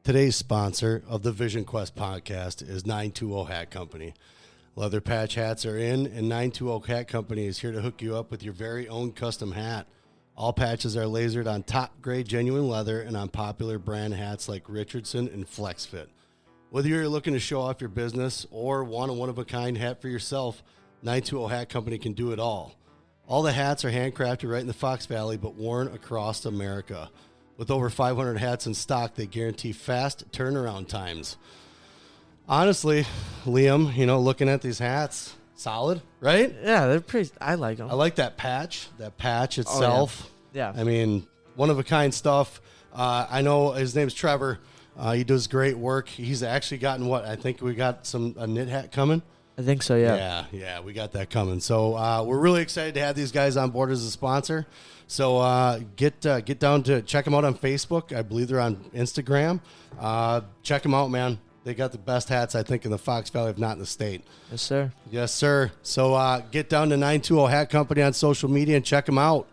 Today's sponsor of the Vision Quest podcast is 920 Hat Company. Leather patch hats are in, and 920 Hat Company is here to hook you up with your very own custom hat. All patches are lasered on top-grade genuine leather and on popular brand hats like Richardson and FlexFit. Whether you're looking to show off your business or want a one-of-a-kind hat for yourself, 920 Hat Company can do it all. All the hats are handcrafted right in the Fox Valley, but worn across America. With over 500 hats in stock, they guarantee fast turnaround times. Honestly, Liam, looking at these hats, solid, right? Yeah, they're pretty. I like them. I like that patch itself. Oh, yeah. I mean, one-of-a-kind stuff. I know his name's Trevor. He does great work. He's actually gotten I think we got a knit hat coming. I think so, yeah. Yeah, we got that coming. So we're really excited to have these guys on board as a sponsor. So get down to check them out on Facebook. I believe they're on Instagram. Check them out, man. They got the best hats, I think, in the Fox Valley, if not in the state. Yes, sir. Yes, sir. So get down to 920 Hat Company on social media and check them out.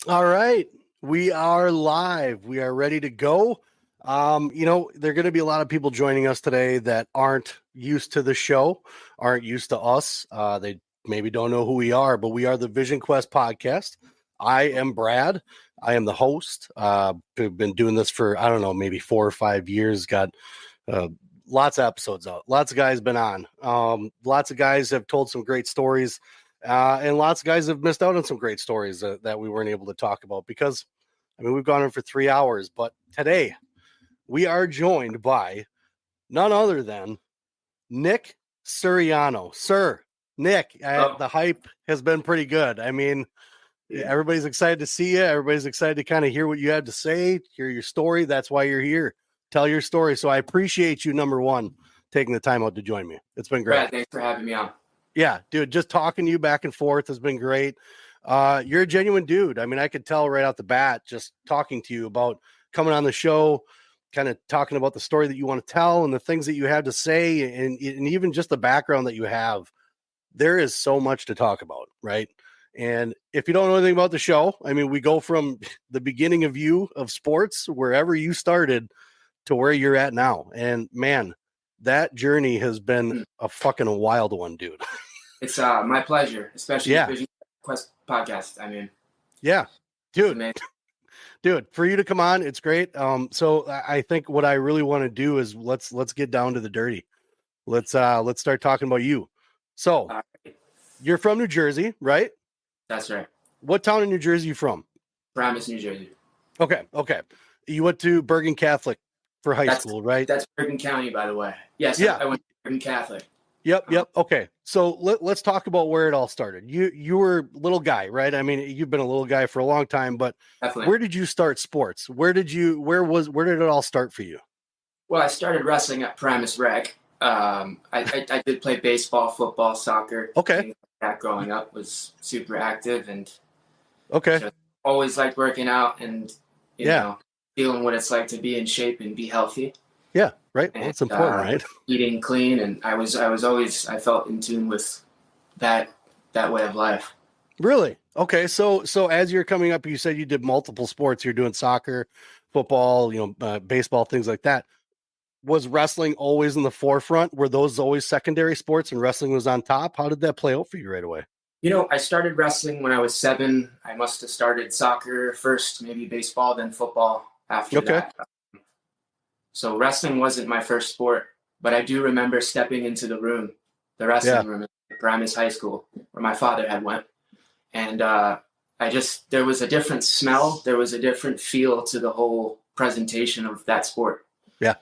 All right, we are live. We are ready to go. There are going to be a lot of people joining us today that aren't used to the show, aren't used to us. They maybe don't know who we are, but we are the Vision Quest podcast. I am Brad. I am the host. I've been doing this for, I don't know, maybe 4 or 5 years. Got lots of episodes out. Lots of guys been on. Lots of guys have told some great stories. And lots of guys have missed out on some great stories that we weren't able to talk about because, we've gone on for 3 hours. But today, we are joined by none other than Nick Suriano. Sir, Nick, the hype has been pretty good. Everybody's excited to see you. Everybody's excited to kind of hear what you have to say, hear your story. That's why you're here. Tell your story. So I appreciate you, number one, taking the time out to join me. It's been great. Brad, thanks for having me on. Yeah, dude, just talking to you back and forth has been great. You're a genuine dude. I could tell right out the bat, just talking to you about coming on the show, kind of talking about the story that you want to tell and the things that you have to say, and even just the background that you have. There is so much to talk about, right? And if you don't know anything about the show, we go from the beginning of sports, wherever you started, to where you're at now. And man, that journey has been a fucking wild one, dude. It's my pleasure, especially Yeah. the Vision Quest podcast. Yeah, dude, for you to come on, it's great. So I think what I really want to do is let's get down to the dirty. Let's start talking about you. So Right. You're from New Jersey, right? That's right. What town in New Jersey are you from? Paramus, New Jersey. Okay. You went to Bergen Catholic for high school, right? That's Bergen County, by the way. Yes, Yeah. I went to Bergen Catholic. Yep. Okay. So let's talk about where it all started. You were a little guy, right? I mean, you've been a little guy for a long time, but Definitely. where did you start sports? Where did it all start for you? Well, I started wrestling at Paramus Rec. I did play baseball, football, soccer. Okay. That growing up was super active and Okay. always liked working out and you know feeling what it's like to be in shape and be healthy. Yeah, right. Well, it's important, right? Eating clean, and I felt in tune with that way of life. Really? Okay. So as you're coming up, you said you did multiple sports. You're doing soccer, football, baseball, things like that. Was wrestling always in the forefront? Were those always secondary sports and wrestling was on top? How did that play out for you right away? I started wrestling when I was 7. I must have started soccer first, maybe baseball, then football after that. So wrestling wasn't my first sport, but I do remember stepping into the wrestling room at Paramus High School where my father had went. And there was a different smell. There was a different feel to the whole presentation of that sport. Yeah.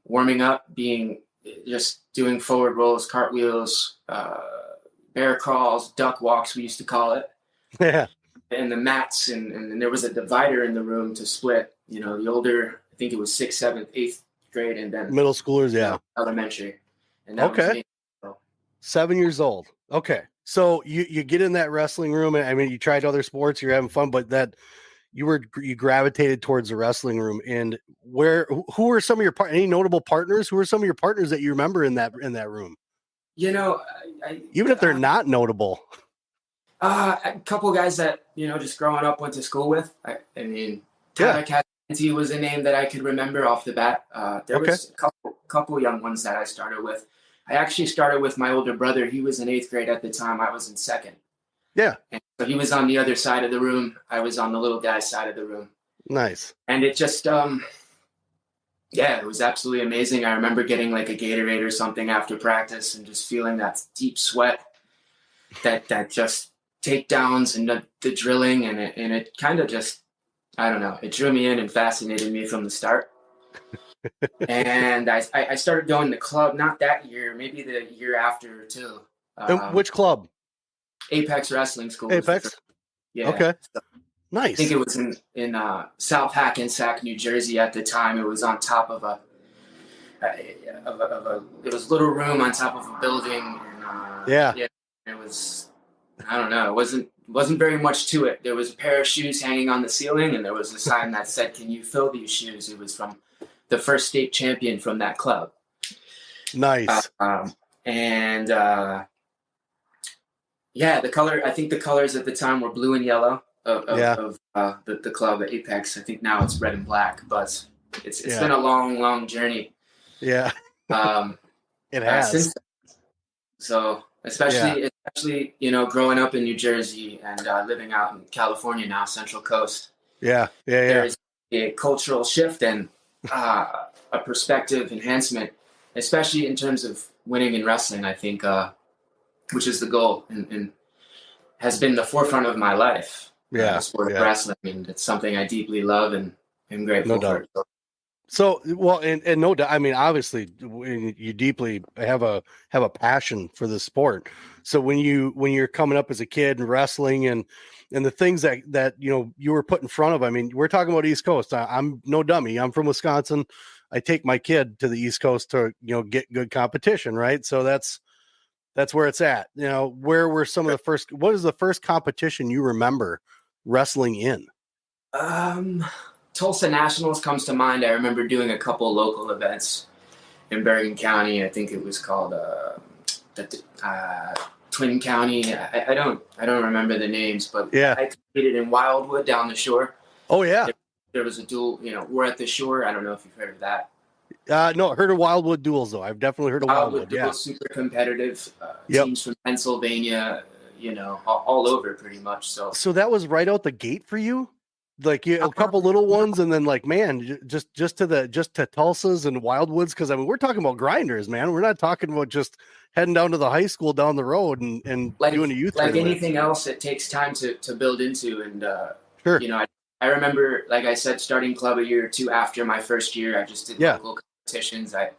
Warming up, just doing forward rolls, cartwheels, bear crawls, duck walks, we used to call it. Yeah. And the mats, and there was a divider in the room to split, the older, I think it was 6th, 7th, 8th grade, and then Middle schoolers, elementary. And that was me. 7 years old. Okay. So you get in that wrestling room, and I mean, you tried other sports, you're having fun, but that you gravitated towards the wrestling room. And who were some of your any notable partners? Who are some of your partners that you remember in that room? Even if they're not notable. A couple guys that just growing up went to school with. I mean, Tyler Cassidy was a name that I could remember off the bat. There was a couple young ones that I started with. I actually started with my older brother. He was in 8th grade at the time. I was in 2nd. Yeah. And so he was on the other side of the room. I was on the little guy's side of the room. Nice. And it just, it was absolutely amazing. I remember getting like a Gatorade or something after practice and just feeling that deep sweat, that just takedowns and the drilling. And it kind of just, I don't know, it drew me in and fascinated me from the start. And I started going to club, not that year, maybe the year after too. Which club? Apex Wrestling School. Apex? Yeah. Okay. So, nice. I think it was in South Hackensack, New Jersey at the time. It was on top of it was a little room on top of a building. And, it was, I don't know, it wasn't very much to it. There was a pair of shoes hanging on the ceiling, and there was a sign that said, "Can you fill these shoes?" It was from the first state champion from that club. Nice. The color, I think the colors at the time were blue and yellow of the club at Apex. I think now it's red and black, but it's been a long, long journey. Yeah. It has. Since then. So especially, growing up in New Jersey and living out in California now, Central Coast. Yeah. There's a cultural shift and a perspective enhancement, especially in terms of winning in wrestling, I think, which is the goal and has been the forefront of my life. The sport of wrestling. And it's something I deeply love and am grateful for. So, well, and no doubt, I mean, obviously you deeply have a passion for the sport. So when you're coming up as a kid and wrestling and the things that you were put in front of, I mean, we're talking about East Coast. I'm no dummy. I'm from Wisconsin. I take my kid to the East Coast to, get good competition. Right. So that's where it's at. Where were some of the first, what is the first competition you remember wrestling in? Tulsa Nationals comes to mind. I remember doing a couple local events in Bergen County. I think it was called Twin County. I don't remember the names, but I competed in Wildwood down the shore. Oh yeah. There was a duel, We're at the Shore. I don't know if you've heard of that. No, I heard of Wildwood duels though. I've definitely heard of Wildwood. Duels, super competitive. Teams from Pennsylvania, all over pretty much. So that was right out the gate for you? Like a couple little ones, and then like, man, just to Tulsas and Wildwoods, because I mean, we're talking about grinders, man. We're not talking about just heading down to the high school down the road and like, doing a youth like tournament. anything else, it takes time to build into. And Sure. you know, I remember, like I said, starting club a year or two after my first year. I just did local competitions. I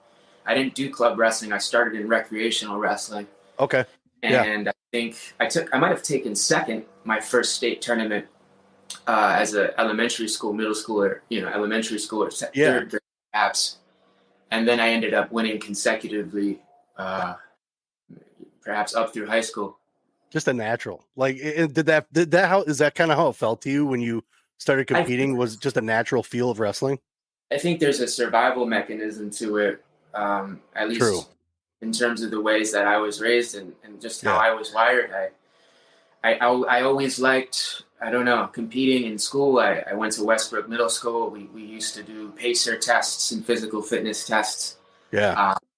didn't do club wrestling. I started in recreational wrestling. Okay. And I think I might have taken second my first state tournament as a elementary school, middle schooler, elementary school or third grade perhaps. And then I ended up winning consecutively, perhaps up through high school. Just a natural. Like, is that kind of how it felt to you when you started competing? Was it just a natural feel of wrestling? I think there's a survival mechanism to it, at least in terms of the ways that I was raised and just how I was wired. I always liked, I don't know, competing in school. I went to Westbrook Middle School. We used to do pacer tests and physical fitness tests,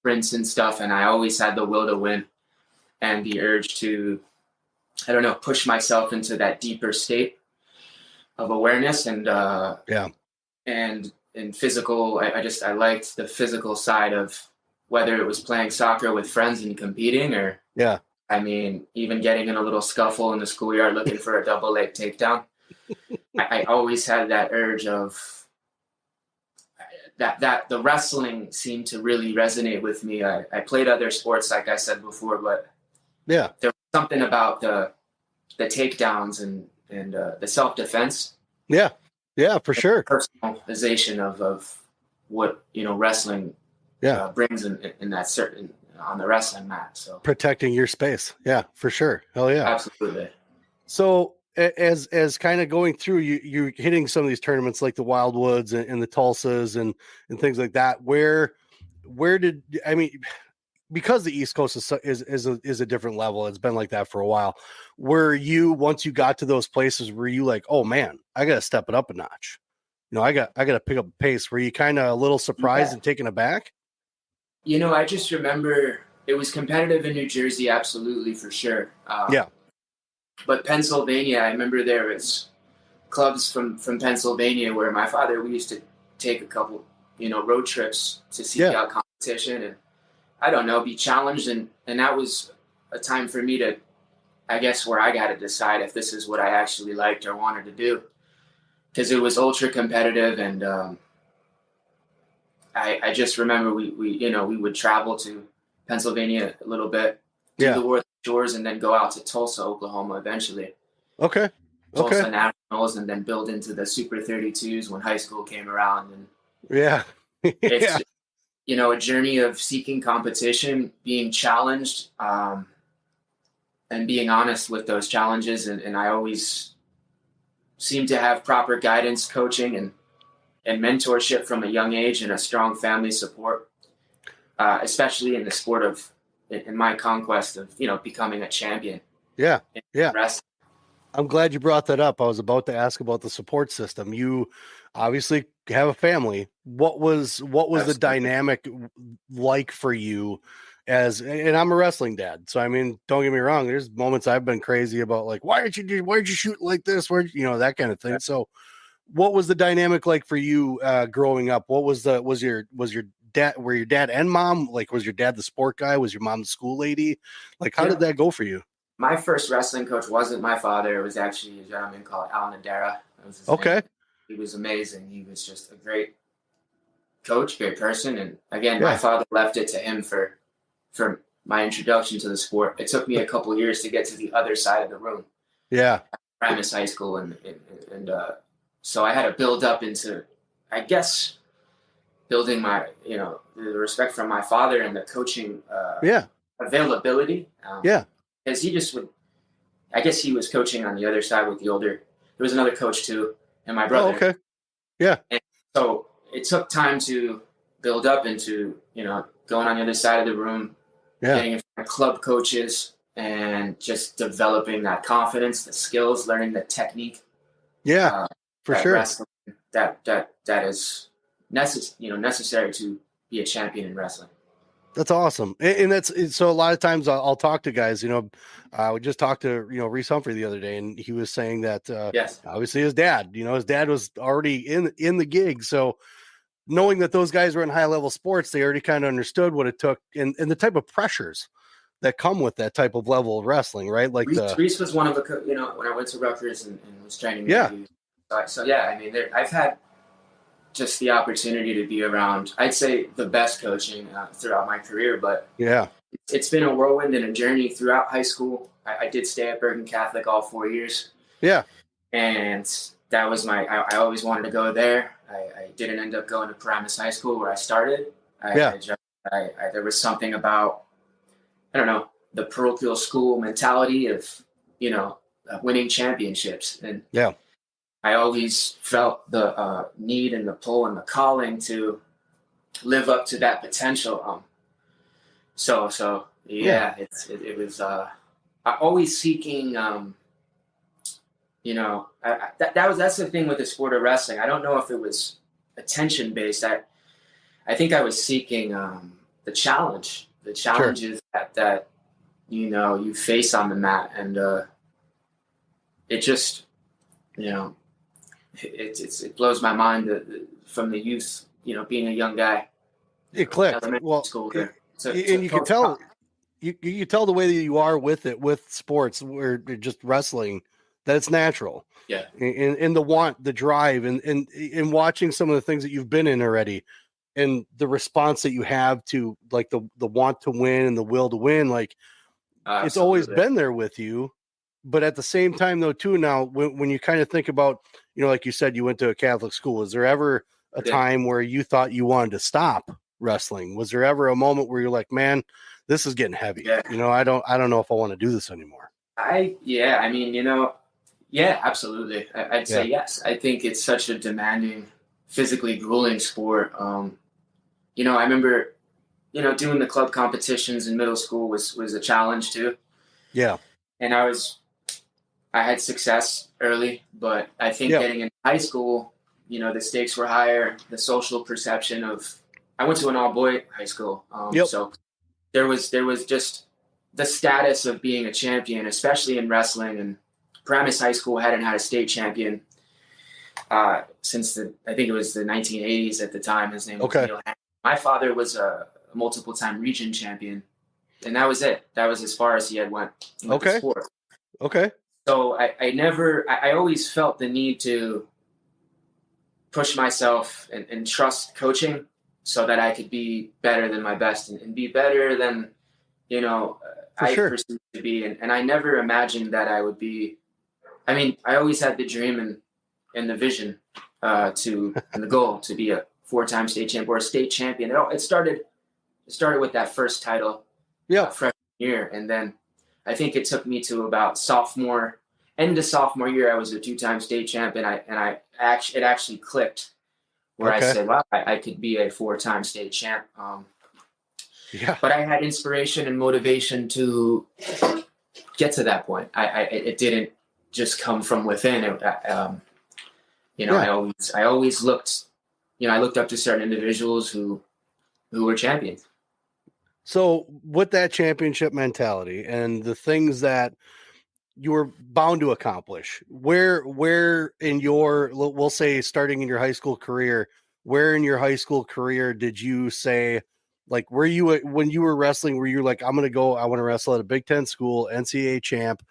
sprints and stuff. And I always had the will to win and the urge to, I don't know, push myself into that deeper state of awareness and physical. I liked the physical side of whether it was playing soccer with friends and competing or I mean, even getting in a little scuffle in the schoolyard looking for a double leg takedown. I always had that urge of that the wrestling seemed to really resonate with me. I played other sports, like I said before, but there was something about the takedowns and the self-defense. Yeah, for sure. Personalization of what, wrestling brings in that certain on the wrestling mat. So protecting your space. Yeah, for sure. Hell yeah. Absolutely. So as kind of going through, you hitting some of these tournaments like the Wildwoods and the Tulsas and things like that, where did, I mean, because the East Coast is a different level. It's been like that for a while. Once you got to those places, were you like, oh man, I got to step it up a notch? I got to pick up the pace. Were you kind of a little surprised and taken aback? I just remember it was competitive in New Jersey, absolutely, for sure. But Pennsylvania, I remember there was clubs from Pennsylvania where my father, we used to take a couple, road trips to seek out competition and, I don't know, be challenged. And that was a time for me to, I guess, where I got to decide if this is what I actually liked or wanted to do. Because it was ultra competitive and, I just remember we would travel to Pennsylvania a little bit, do the World Shores, and then go out to Tulsa, Oklahoma eventually. Okay. Tulsa Nationals, and then build into the Super 32s when high school came around. And it's a journey of seeking competition, being challenged, and being honest with those challenges. And I always seem to have proper guidance, coaching, and mentorship from a young age and a strong family support, especially in the sport of, in my conquest of, becoming a champion. Wrestling. I'm glad you brought that up. I was about to ask about the support system. You obviously have a family. What was the dynamic like for you and I'm a wrestling dad. So, I mean, don't get me wrong. There's moments I've been crazy about, like, why'd you shoot like this? That kind of thing. So what was the dynamic like for you growing up? What was your dad, were your dad and mom, like, was your dad the sport guy? Was your mom the school lady? Like, how did that go for you? My first wrestling coach wasn't my father. It was actually a gentleman called Al Nadera. Okay. He was amazing. He was just a great coach, great person. And again, my father left it to him for my introduction to the sport. It took me a couple of years to get to the other side of the room. Primus High School. And so I had to build up into, I guess, building my, the respect from my father and the coaching availability. Because he just would, I guess he was coaching on the other side with the older, there was another coach too, and my brother. Oh, okay. And so it took time to build up into, going on the other side of the room, getting in front of club coaches, and just developing that confidence, the skills, learning the technique. For sure. That is necessary to be a champion in wrestling. That's awesome. And that's so a lot of times I'll talk to guys, we just talked to, Reese Humphrey the other day, and he was saying that, Yes. obviously his dad was already in the gig. So knowing that those guys were in high level sports, they already kind of understood what it took and the type of pressures that come with that type of level of wrestling, right? Like Reese was one of the, when I went to Rutgers and was training. Yeah. So yeah, I mean, I've had just the opportunity to be around, I'd say, the best coaching throughout my career, but yeah, it's been a whirlwind and a journey throughout high school. I did stay at Bergen Catholic all 4 years. Yeah. And that was I always wanted to go there. I didn't end up going to Paramus High School where I started. There was something about, I don't know, the parochial school mentality of, winning championships. And yeah, I always felt the need and the pull and the calling to live up to that potential. So yeah. It was always seeking. That's the thing with the sport of wrestling. I don't know if it was attention based. I think I was seeking the challenge. The challenges that you face on the mat, and it just it blows my mind from the youth, being a young guy. It clicked. Well, school and you can tell. You tell the way that you are with sports, where just wrestling, that it's natural. Yeah. And the want, the drive, and watching some of the things that you've been in already, and the response that you have to like the want to win and the will to win, like it's always been there with you. But at the same time, though, too, now when you kind of think about, like you said, you went to a Catholic school. Was there ever a time where you thought you wanted to stop wrestling? Was there ever a moment where you're like, man, this is getting heavy? Yeah. I don't know if I want to do this anymore. Absolutely. I'd say yes. I think it's such a demanding, physically grueling sport. I remember, doing the club competitions in middle school was a challenge too. Yeah. And I had success early, but I think getting into high school, the stakes were higher. The social perception I went to an all-boy high school. So there was just the status of being a champion, especially in wrestling. And Paramus High School hadn't had a state champion since I think it was the 1980s at the time. His name was Neil Hank. My father was a multiple-time region champion, and that was it. That was as far as he had went with the sport. Okay. So I always felt the need to push myself and trust coaching so that I could be better than my best and be better than, I perceived to be. And I never imagined that I would be, I always had the dream and the vision and the goal to be a 4-time state champ or a state champion. It started with that first title freshman year. And then I think it took me to about end of sophomore year, I was a 2-time state champ, and it actually clicked where I said, wow, I could be a 4-time state champ. But I had inspiration and motivation to get to that point. It didn't just come from within. I always looked, I looked up to certain individuals who were champions. So with that championship mentality and the things that you were bound to accomplish, where in your, we'll say starting in your high school career, where in your high school career did you say, like, when you were wrestling, were you like, I want to wrestle at a Big Ten school, NCAA champ?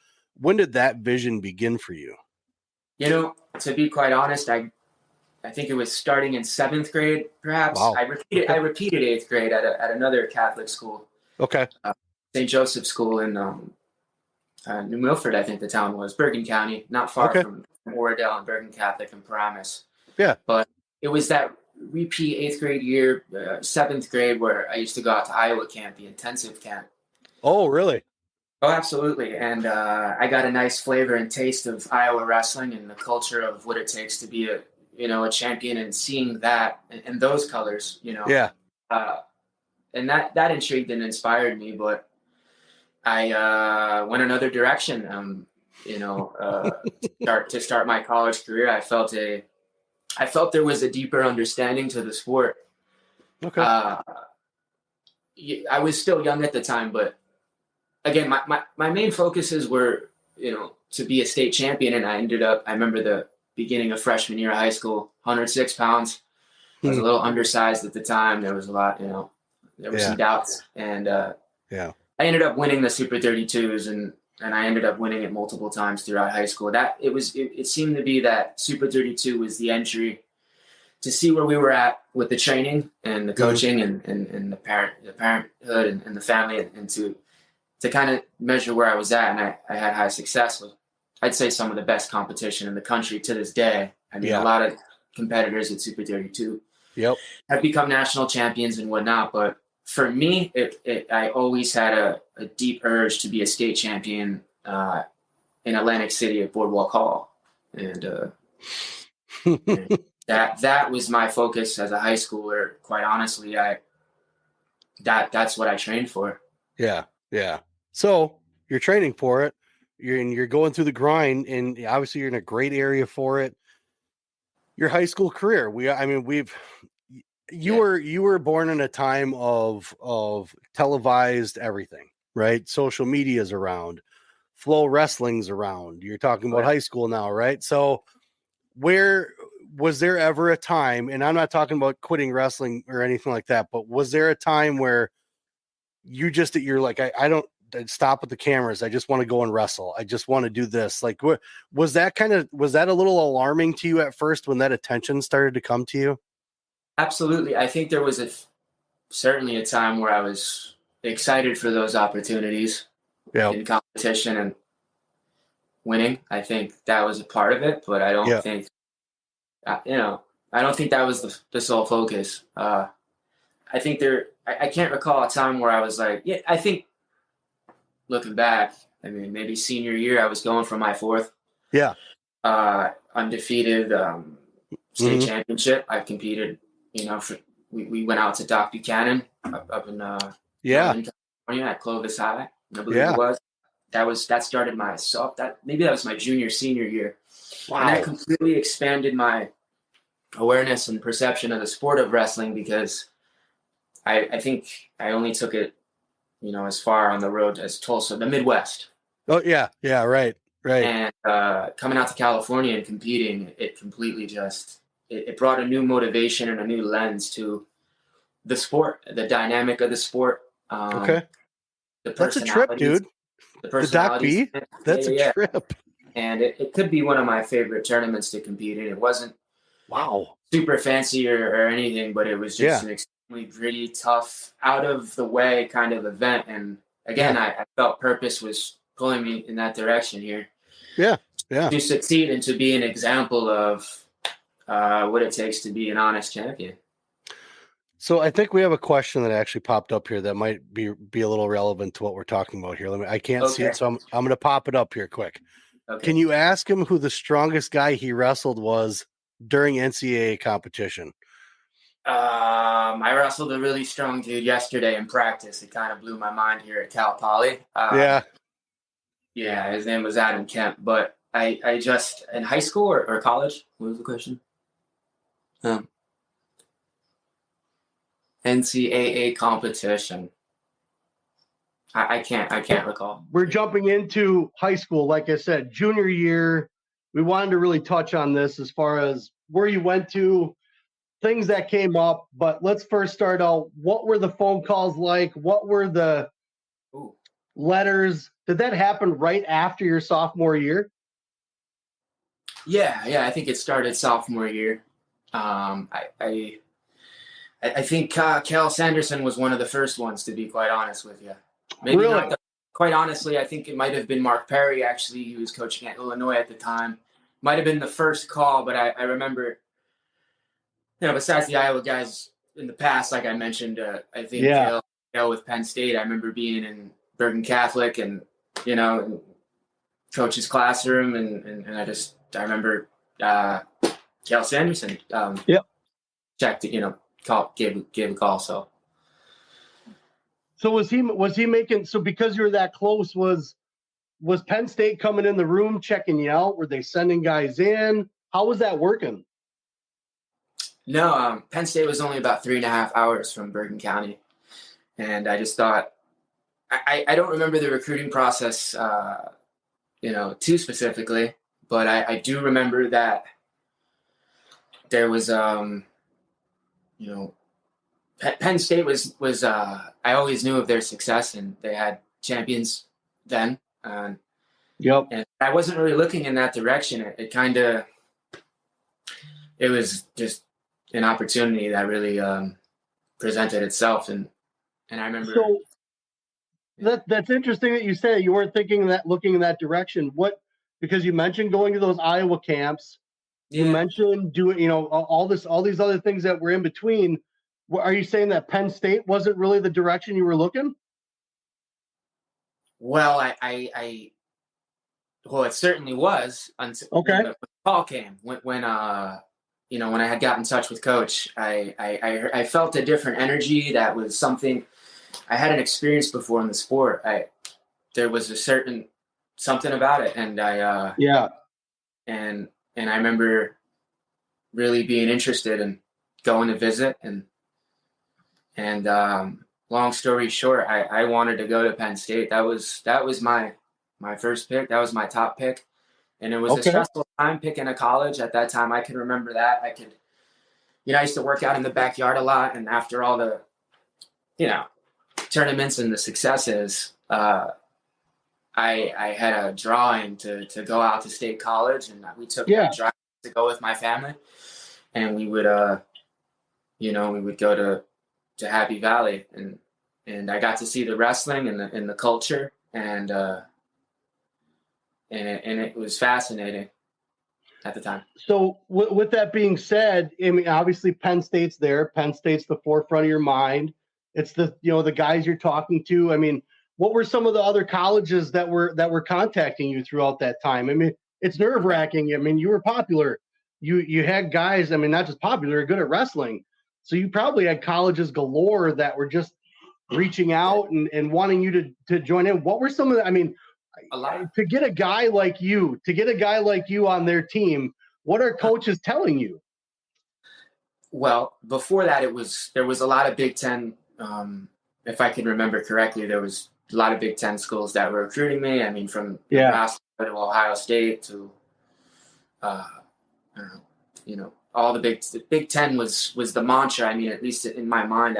When did that vision begin for you? To be quite honest, I think it was starting in 7th grade, perhaps. Wow. I repeated 8th grade at another Catholic school. Okay. St. Joseph School in New Milford, I think the town was, Bergen County, not far from Oradell and Bergen Catholic and Paramus. Yeah. But it was that repeat 8th grade year, 7th grade, where I used to go out to Iowa camp, the intensive camp. Oh, really? Oh, absolutely. And I got a nice flavor and taste of Iowa wrestling and the culture of what it takes to be a champion, and seeing that and those colors, Yeah. And that intrigued and inspired me, but I went another direction. To start my college career, I felt there was a deeper understanding to the sport. Okay. I was still young at the time, but again, my main focuses were, to be a state champion. And I remember the beginning of freshman year of high school, 106 pounds. I was a little undersized at the time. There was a lot, there were some doubts. And I ended up winning the Super 32s, and I ended up winning it multiple times throughout high school. It seemed to be that Super 32 was the entry to see where we were at with the training and the coaching and the parenthood and the family, and to kind of measure where I was at. And I had high success with, I'd say, some of the best competition in the country to this day. I mean, a lot of competitors at Super 32 have become national champions and whatnot. But for me, I always had a deep urge to be a state champion in Atlantic City at Boardwalk Hall. And that was my focus as a high schooler. Quite honestly, that's what I trained for. Yeah. Yeah. So you're training for it. You're going through the grind, and obviously you're in a great area for it. Your high school career. You were born in a time of televised everything, right? Social media's around, Flow Wrestling's around. You're talking about high school now, right? So where was there ever a time, and I'm not talking about quitting wrestling or anything like that, but was there a time where you're like, I don't stop with the cameras. I just want to go and wrestle. I just want to do this. Like, was that a little alarming to you at first when that attention started to come to you? Absolutely. I think there was certainly a time where I was excited for those opportunities in competition and winning. I think that was a part of it, but I don't think, I don't think that was the sole focus. I think I can't recall a time where I was like, I think looking back, I mean, maybe senior year, I was going for my fourth undefeated state championship. I competed, we went out to Doc Buchanan up in California at Clovis High, I believe it was. That started maybe that was my junior, senior year. Wow. And that completely expanded my awareness and perception of the sport of wrestling, because I think I only took it, as far on the road as Tulsa, the Midwest. Oh yeah. Yeah. Right. And coming out to California and competing, it completely it brought a new motivation and a new lens to the sport, the dynamic of the sport. The That's a trip, dude. The Doc B. That's a trip. And it could be one of my favorite tournaments to compete in. It wasn't super fancy or anything, but it was just an extremely gritty, tough, out of the way kind of event. And again, I felt purpose was pulling me in that direction here. Yeah. To succeed and to be an example of what it takes to be an honest champion. So I think we have a question that actually popped up here that might be a little relevant to what we're talking about here. I can't see it, so I'm going to pop it up here quick. Okay. Can you ask him who the strongest guy he wrestled was during NCAA competition? I wrestled a really strong dude yesterday in practice. It kind of blew my mind here at Cal Poly. His name was Adam Kemp. But I just, in high school or college? What was the question? NCAA competition. I can't recall. We're jumping into high school. Like I said, junior year, we wanted to really touch on this as far as where you went to, things that came up. But let's first start out. What were the phone calls like? What were the letters? Did that happen right after your sophomore year? Yeah. I think it started sophomore year. I think Cal Sanderson was one of the first ones, to be quite honest with you. Maybe really? Not quite honestly, I think it might have been Mark Perry, actually. He was coaching at Illinois at the time. Might have been the first call, but I remember, besides the Iowa guys in the past, like I mentioned, I think with Penn State, I remember being in Bergen Catholic and, coach's classroom, and I remember Cal Sanderson checked it, gave a call. So was he making, so because you were that close, was Penn State coming in the room checking you out? Were they sending guys in? How was that working? No, Penn State was only about 3.5 hours from Bergen County. And I just thought, I don't remember the recruiting process, too specifically, but I do remember that there was, Penn State was I always knew of their success, and they had champions then. Yep. And I wasn't really looking in that direction. It was just an opportunity that really presented itself, and I remember. So that's interesting that you say you weren't looking in that direction. Because you mentioned going to those Iowa camps. You mentioned doing, all these other things that were in between. Are you saying that Penn State wasn't really the direction you were looking? Well, well, it certainly was until when the call came. When I had got in touch with Coach, I felt a different energy. That was something I hadn't experienced before in the sport. There was a certain something about it, and and I remember really being interested in going to visit, and long story short, I wanted to go to Penn State. That was my first pick. That was my top pick, and it was a stressful time picking a college at that time. I can remember that. I used to work out in the backyard a lot, and after all the tournaments and the successes, I had a drawing to go out to State College, and we took that drive to go with my family, and we would we would go to Happy Valley, and I got to see the wrestling and the culture, and it was fascinating at the time. So with that being said, I mean, obviously Penn State's there. Penn State's the forefront of your mind. It's the guys you're talking to. I mean, what were some of the other colleges that were contacting you throughout that time? I mean, it's nerve-wracking. I mean, you were popular. You had guys, I mean, not just popular, good at wrestling. So you probably had colleges galore that were just reaching out and wanting you to join in. What were some of the, I mean, to get a guy like you on their team, what are coaches telling you? Well, before that, there was a lot of Big Ten. If I can remember correctly, there was a lot of Big Ten schools that were recruiting me. I mean, from Nebraska to Ohio State to, all the Big Ten was the mantra. I mean, at least in my mind,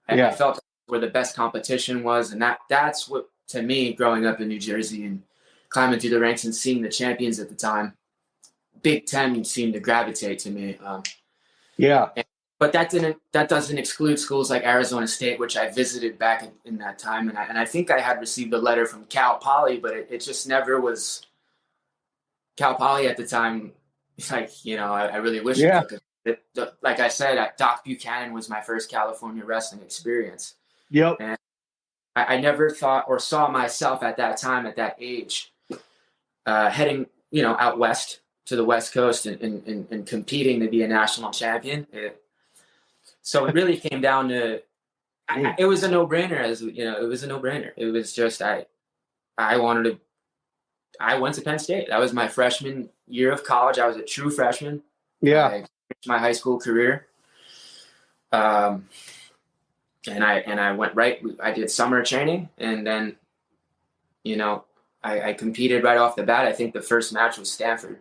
I felt where the best competition was, and that's what, to me, growing up in New Jersey and climbing through the ranks and seeing the champions at the time, Big Ten seemed to gravitate to me. But that doesn't exclude schools like Arizona State, which I visited back in that time, and I think I had received a letter from Cal Poly, but it just never was Cal Poly at the time. Like, I really wish it took it. Like I said, Doc Buchanan was my first California wrestling experience. Yep. And I never thought or saw myself at that time, at that age, heading out west to the West Coast and competing to be a national champion. So it really came down to, it was a no-brainer. It was a no-brainer. It was just, I went to Penn State. That was my freshman year of college. I was a true freshman. I finished my high school career. And I went right, I did summer training, and then, I competed right off the bat. I think the first match was Stanford,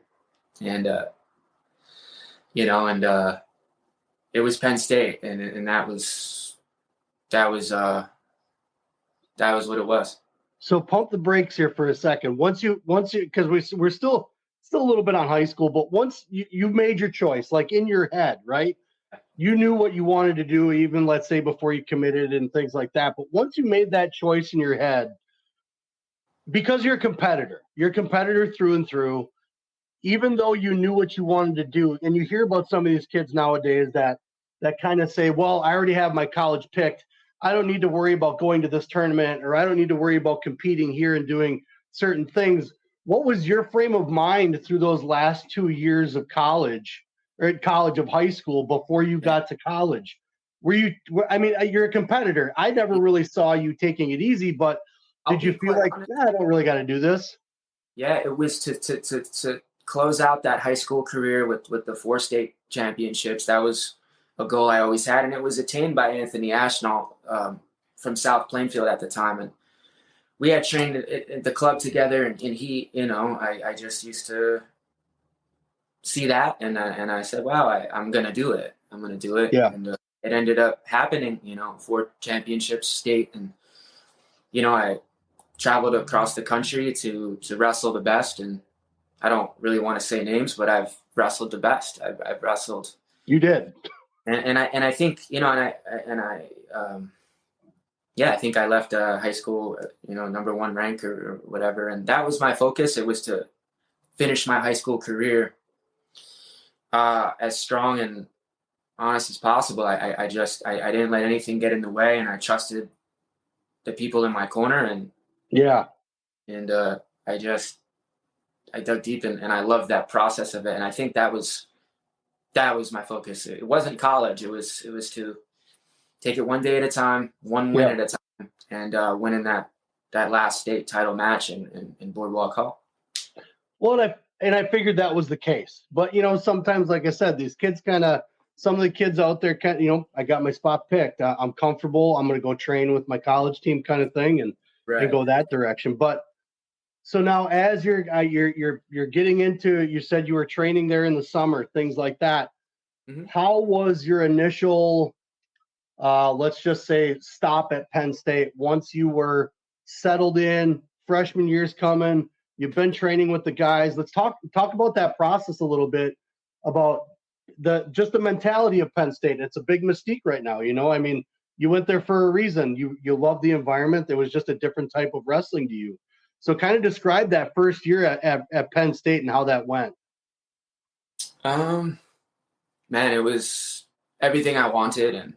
and it was Penn State, and that was what it was. So pump the brakes here for a second. Once you, because we're still a little bit on high school, but once you made your choice, like in your head, right? You knew what you wanted to do, even let's say before you committed and things like that. But once you made that choice in your head, because you're a competitor through and through, even though you knew what you wanted to do, and you hear about some of these kids nowadays that kind of say, well, I already have my college picked. I don't need to worry about going to this tournament, or I don't need to worry about competing here and doing certain things. What was your frame of mind through those last 2 years of college, or at college of high school, before you got to college? I mean, you're a competitor. I never really saw you taking it easy, but did you feel like, I don't really got to do this? Yeah, it was to close out that high school career with the 4 state championships. That was a goal I always had, and it was attained by Anthony Ashnall. from South Plainfield at the time, and we had trained at the club together, and he, I just used to see that, and I said, wow, I'm gonna do it. I'm gonna do it. Yeah. And it ended up happening. 4 championships, state, and I traveled across the country to wrestle the best. And I don't really want to say names, but I've wrestled the best. I've wrestled. You did. And I think I think I left high school, number 1 rank or whatever, and that was my focus. It was to finish my high school career as strong and honest as possible. I didn't let anything get in the way, and I trusted the people in my corner, and I dug deep, and I loved that process of it. And I think that was my focus. It wasn't college. It was to take it one day at a time, one win at a time, and winning that last state title match in Boardwalk Hall. Well, and I figured that was the case. But, sometimes, like I said, these kids some of the kids out there, I got my spot picked. I'm comfortable. I'm going to go train with my college team kind of thing and go that direction. But so now as you're getting into, you said you were training there in the summer, things like that. Mm-hmm. How was your initial, let's just say, stop at Penn State once you were settled in, freshman year's coming, you've been training with the guys? Let's talk about that process a little bit, about the mentality of Penn State. It's a big mystique right now. I mean, you went there for a reason. You love the environment. It was just a different type of wrestling to you. So kind of describe that first year at Penn State and how that went. Man, it was everything I wanted, and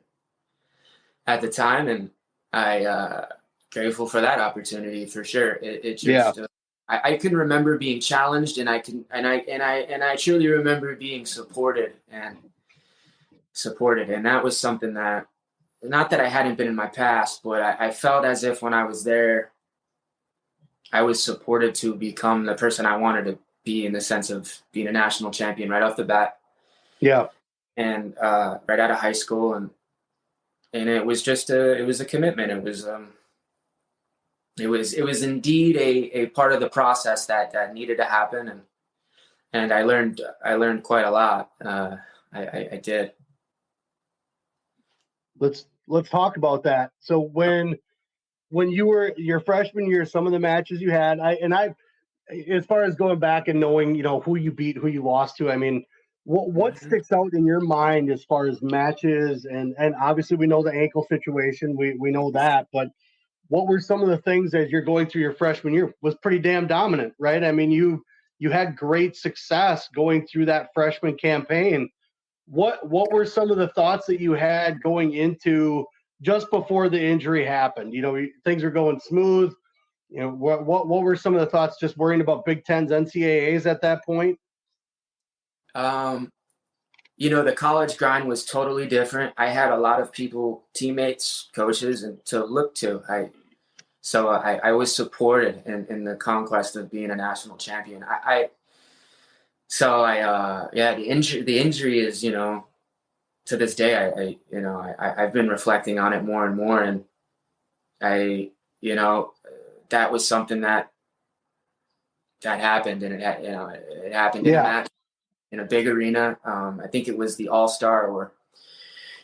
at the time, and I grateful for that opportunity for sure. It just I can remember being challenged, and I truly remember being supported, and that was something that, not that I hadn't been in my past, but I felt as if when I was there, I was supported to become the person I wanted to be, in the sense of being a national champion right off the bat. Yeah. And right out of high school, and it was just it was a commitment. It was indeed a part of the process that needed to happen, and I learned quite a lot. I did. Let's talk about that. So when you were your freshman year, some of the matches you had, I as far as going back and knowing, who you beat, who you lost to, I mean, what sticks out in your mind as far as matches? And obviously we know the ankle situation, we know that, but what were some of the things as you're going through your freshman year? Was pretty damn dominant, right? I mean, you had great success going through that freshman campaign. What were some of the thoughts that you had going into just before the injury happened? Things are going smooth. What were some of the thoughts just worrying about Big Tens, NCAAs at that point? The college grind was totally different. I had a lot of people, teammates, coaches, and to look to. I was supported in the conquest of being a national champion. The injury is, to this day, I've been reflecting on it more and more, and that was something that happened, and it happened in a match in a big arena. I think it was the All-Star, or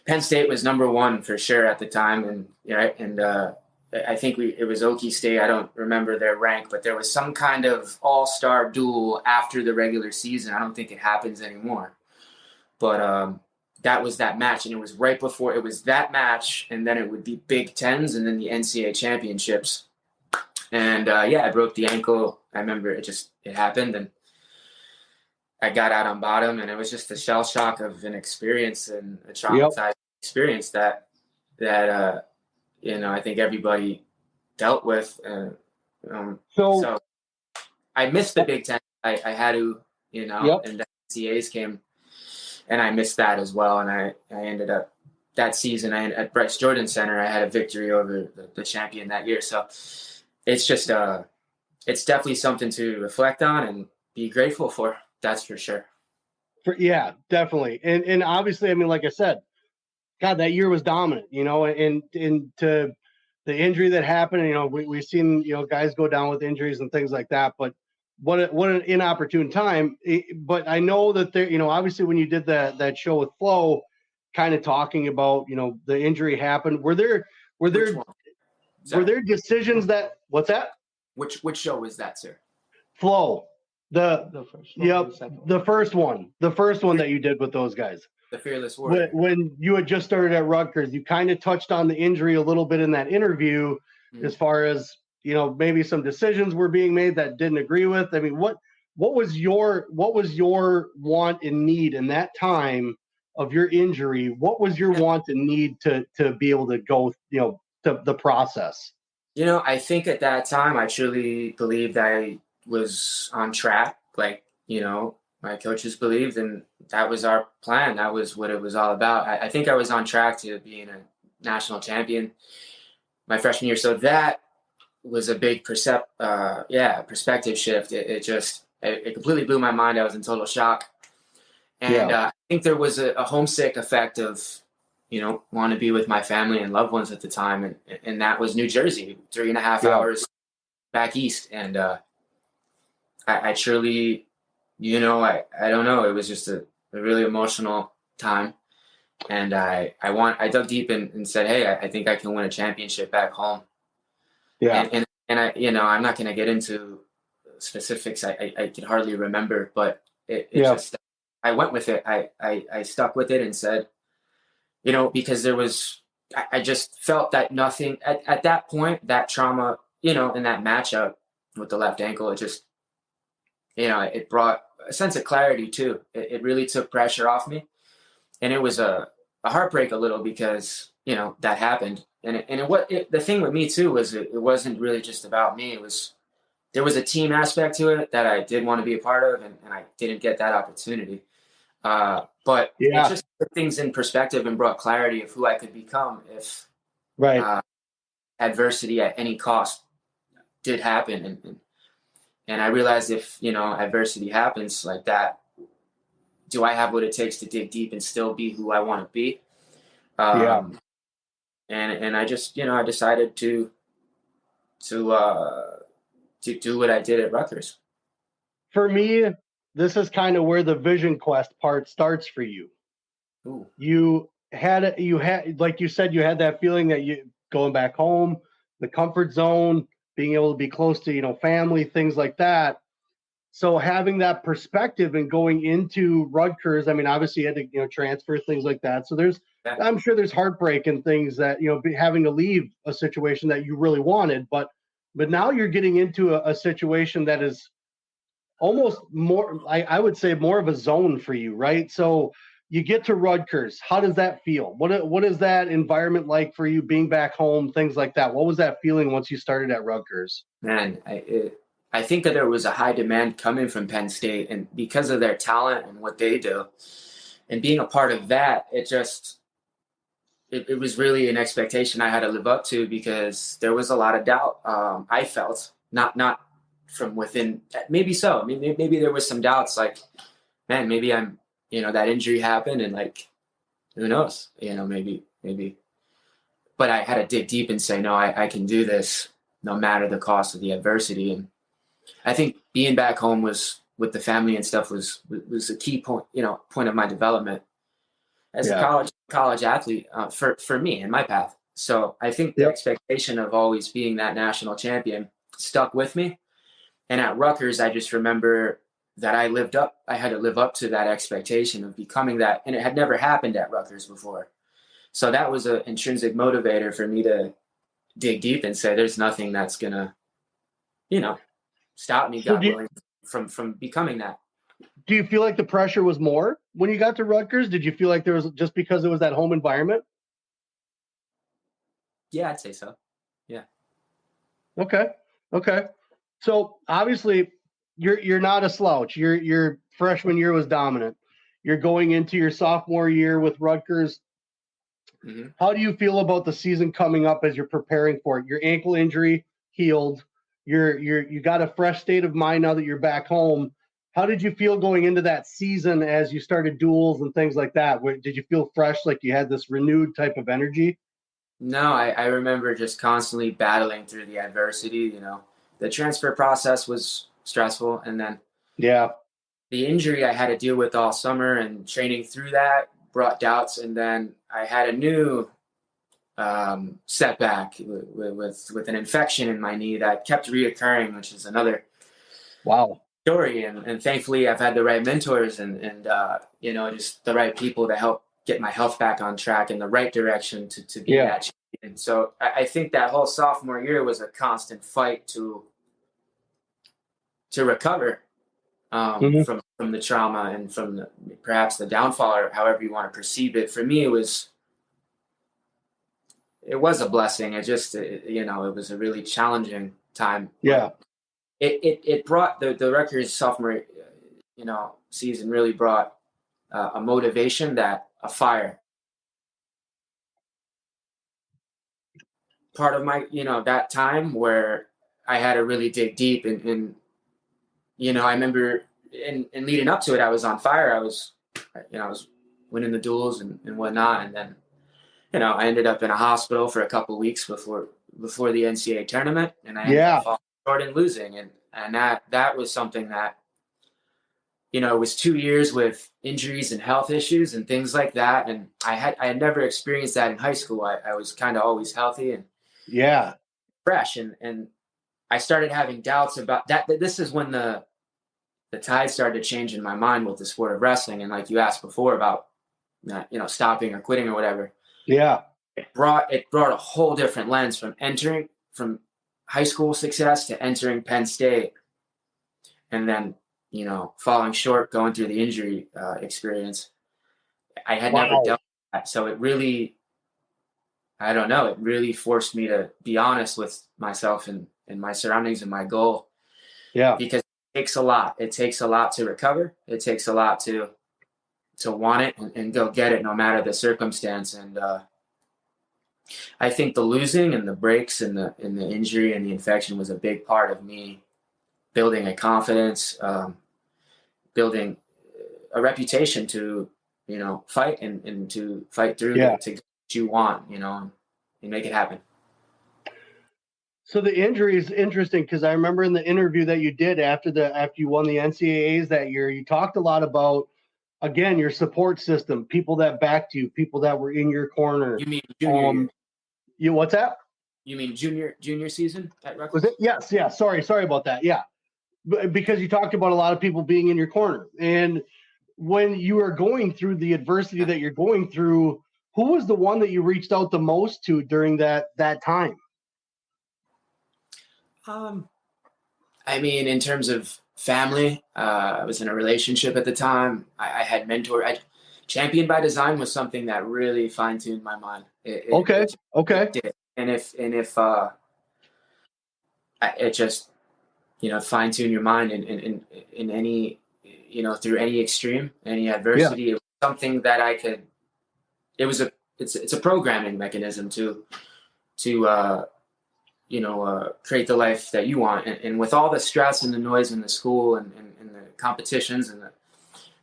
Penn State was number 1 for sure at the time, and I think it was Okie State. I don't remember their rank, but there was some kind of all-star duel after the regular season. I don't think it happens anymore. But that was that match, and it was right before it was that match, and then it would be Big Tens, and then the NCAA championships. And I broke the ankle. I remember it happened, and I got out on bottom, and it was just a shell shock of an experience, and a traumatized experience that I think everybody dealt with. So I missed the Big Ten. I had to, and the NCAAs came, and I missed that as well. And I ended up that season at Bryce Jordan Center, I had a victory over the champion that year. So it's just it's definitely something to reflect on and be grateful for. That's for sure. Yeah, definitely. And obviously, I mean, like I said, God, that year was dominant, and to the injury that happened, we've seen, guys go down with injuries and things like that, but what an inopportune time. But I know that there, obviously when you did that show with Flo, kind of talking about, the injury happened, were there decisions that, what's that? Which show was that, sir? Flo. The first one that you did with those guys. The Fearless Warrior. When you had just started at Rutgers, you kind of touched on the injury a little bit in that interview, as far as, maybe some decisions were being made that didn't agree with. I mean, what was your want and need in that time of your injury? What was your want and need to be able to go, to the process? I think at that time, I truly believed I was on track. Like, my coaches believed, and that was our plan. That was what it was all about. I think I was on track to being a national champion my freshman year. So that was a big perspective shift. It completely blew my mind. I was in total shock. And I think there was a homesick effect of, want to be with my family and loved ones at the time. And that was New Jersey, 3.5 hours back east. And I truly, I don't know. It was just a really emotional time. And I dug deep and said, hey, I think I can win a championship back home. Yeah. And I, I'm not going to get into specifics. I can hardly remember, but it just, I went with it. I stuck with it and said, because there was, I just felt that nothing at that point, that trauma, in that matchup with the left ankle, it just, it brought a sense of clarity too. It really took pressure off me. And it was a heartbreak a little because, that happened. And the thing with me too was it wasn't really just about me. There was a team aspect to it that I did want to be a part of, and I didn't get that opportunity. But it just put things in perspective and brought clarity of who I could become if adversity at any cost did happen. And I realized if, adversity happens like that, do I have what it takes to dig deep and still be who I want to be? And I just, I decided to do what I did at Rutgers. For me, this is kind of where the vision quest part starts for you. Ooh. You had, like you said, you had that feeling that you going back home, the comfort zone, being able to be close to, family, things like that. So having that perspective and going into Rutgers, I mean, obviously you had to, transfer, things like that. So I'm sure there's heartbreak and things that, having to leave a situation that you really wanted, but now you're getting into a situation that is almost more, I would say more of a zone for you, right? So you get to Rutgers. How does that feel? What is that environment like for you being back home, things like that? What was that feeling once you started at Rutgers? Man, I think that there was a high demand coming from Penn State, and because of their talent and what they do and being a part of that, it was really an expectation I had to live up to because there was a lot of doubt. I felt not from within, maybe so. I mean, maybe there was some doubts like, man, maybe I'm, that injury happened and like, who knows, maybe, but I had to dig deep and say, no, I can do this no matter the cost of the adversity. And I think being back home was with the family and stuff was a key point, point of my development as a college athlete for me and my path. So I think the expectation of always being that national champion stuck with me. And at Rutgers, I just remember that I had to live up to that expectation of becoming that. And it had never happened at Rutgers before. So that was an intrinsic motivator for me to dig deep and say, there's nothing that's going to, stop me, God willing, from becoming that. Do you feel like the pressure was more when you got to Rutgers? Did you feel like there was, just because it was that home environment? Yeah, I'd say so. Yeah. Okay. So obviously you're not a slouch. Your freshman year was dominant. You're going into your sophomore year with Rutgers. Mm-hmm. How do you feel about the season coming up as you're preparing for it? Your ankle injury healed. You got a fresh state of mind now that you're back home. How did you feel going into that season as you started duels and things like that? Did you feel fresh, like you had this renewed type of energy? No, I remember just constantly battling through the adversity. The transfer process was stressful, and then Yeah. the injury I had to deal with all summer and training through that brought doubts. And then I had a new setback with an infection in my knee that kept reoccurring, which is another Wow. story. And thankfully, I've had the right mentors and just the right people to help get my health back on track in the right direction to be that champion. So I think that whole sophomore year was a constant fight to recover from the trauma and from perhaps the downfall, or however you want to perceive it. For me, it was a blessing. It just, it was a really challenging time. Yeah. It brought the Rutgers sophomore, season really brought a motivation, a fire. Part of my, that time where I had to really dig deep and I remember in leading up to it, I was on fire. I was winning the duels and whatnot. And then, I ended up in a hospital for a couple of weeks before the NCAA tournament, and I ended up falling short and losing. And that was something that, it was 2 years with injuries and health issues and things like that. And I had never experienced that in high school. I was kind of always healthy and fresh. And I started having doubts about that. This is when the tide started to change in my mind with the sport of wrestling. And like you asked before about, stopping or quitting or whatever. Yeah. It brought a whole different lens from high school success to entering Penn State, and then, falling short, going through the injury experience. I had never dealt with that. So it really, I don't know, it really forced me to be honest with myself and my surroundings and my goal. Yeah. Because it takes a lot. It takes a lot to recover. It takes a lot to want it and go get it no matter the circumstance. And I think the losing and the breaks and the injury and the infection was a big part of me building a confidence, building a reputation to, fight and to fight through to get what you want, and make it happen. So the injury is interesting because I remember in the interview that you did after you won the NCAAs that year, you talked a lot about, again, your support system, people that backed you, people that were in your corner. You mean junior year? What's that? You mean junior season at Rutgers? Was it? Yes. Yeah. Sorry about that. Yeah. Because you talked about a lot of people being in your corner. And when you are going through the adversity that you're going through, who was the one that you reached out the most to during that time? I mean, in terms of family, I was in a relationship at the time. I had mentor. Champion by Design was something that really fine-tuned my mind. Okay. It did. And if it just, fine-tune your mind in any, through any extreme, any adversity. Yeah. It was something that I could. It's a programming mechanism to create the life that you want. And with all the stress and the noise in the school and the competitions and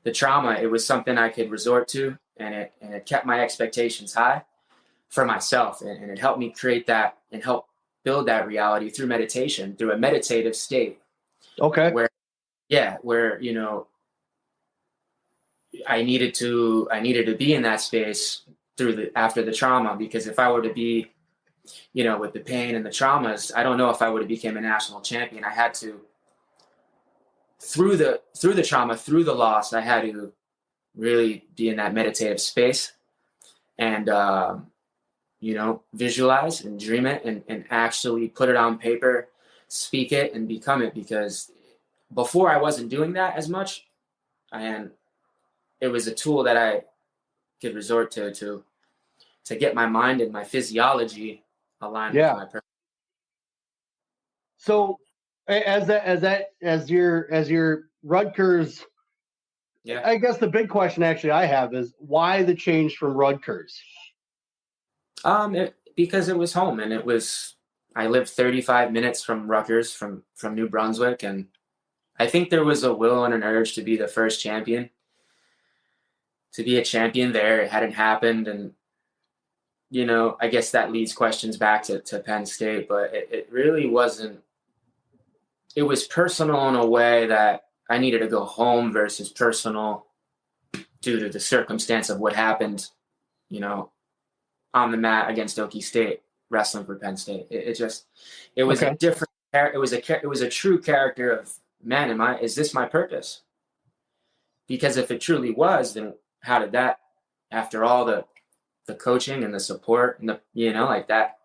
the trauma, it was something I could resort to, and it kept my expectations high for myself. And it helped me create that and help build that reality through meditation, through a meditative state. Okay. Where I needed to be in that space after the trauma, because if I were to be, with the pain and the traumas, I don't know if I would have became a national champion. I had to, through the trauma, through the loss, I had to really be in that meditative space and, visualize and dream it and actually put it on paper, speak it and become it. Because before I wasn't doing that as much, and it was a tool that I could resort to get my mind and my physiology aligned with my purpose. So as your Rutgers, I guess the big question actually I have is why the change from Rutgers? Because it was home, and I lived 35 minutes from Rutgers from New Brunswick, and I think there was a will and an urge to be the first champion, to be a champion there. It hadn't happened, and I guess that leads questions back to Penn State, but it really wasn't. It was personal in a way that I needed to go home versus personal due to the circumstance of what happened, on the mat against Okie State, wrestling for Penn State. It was a different. It was a true character of, man, is this my purpose? Because if it truly was, then how did that, after all the coaching and the support and like that,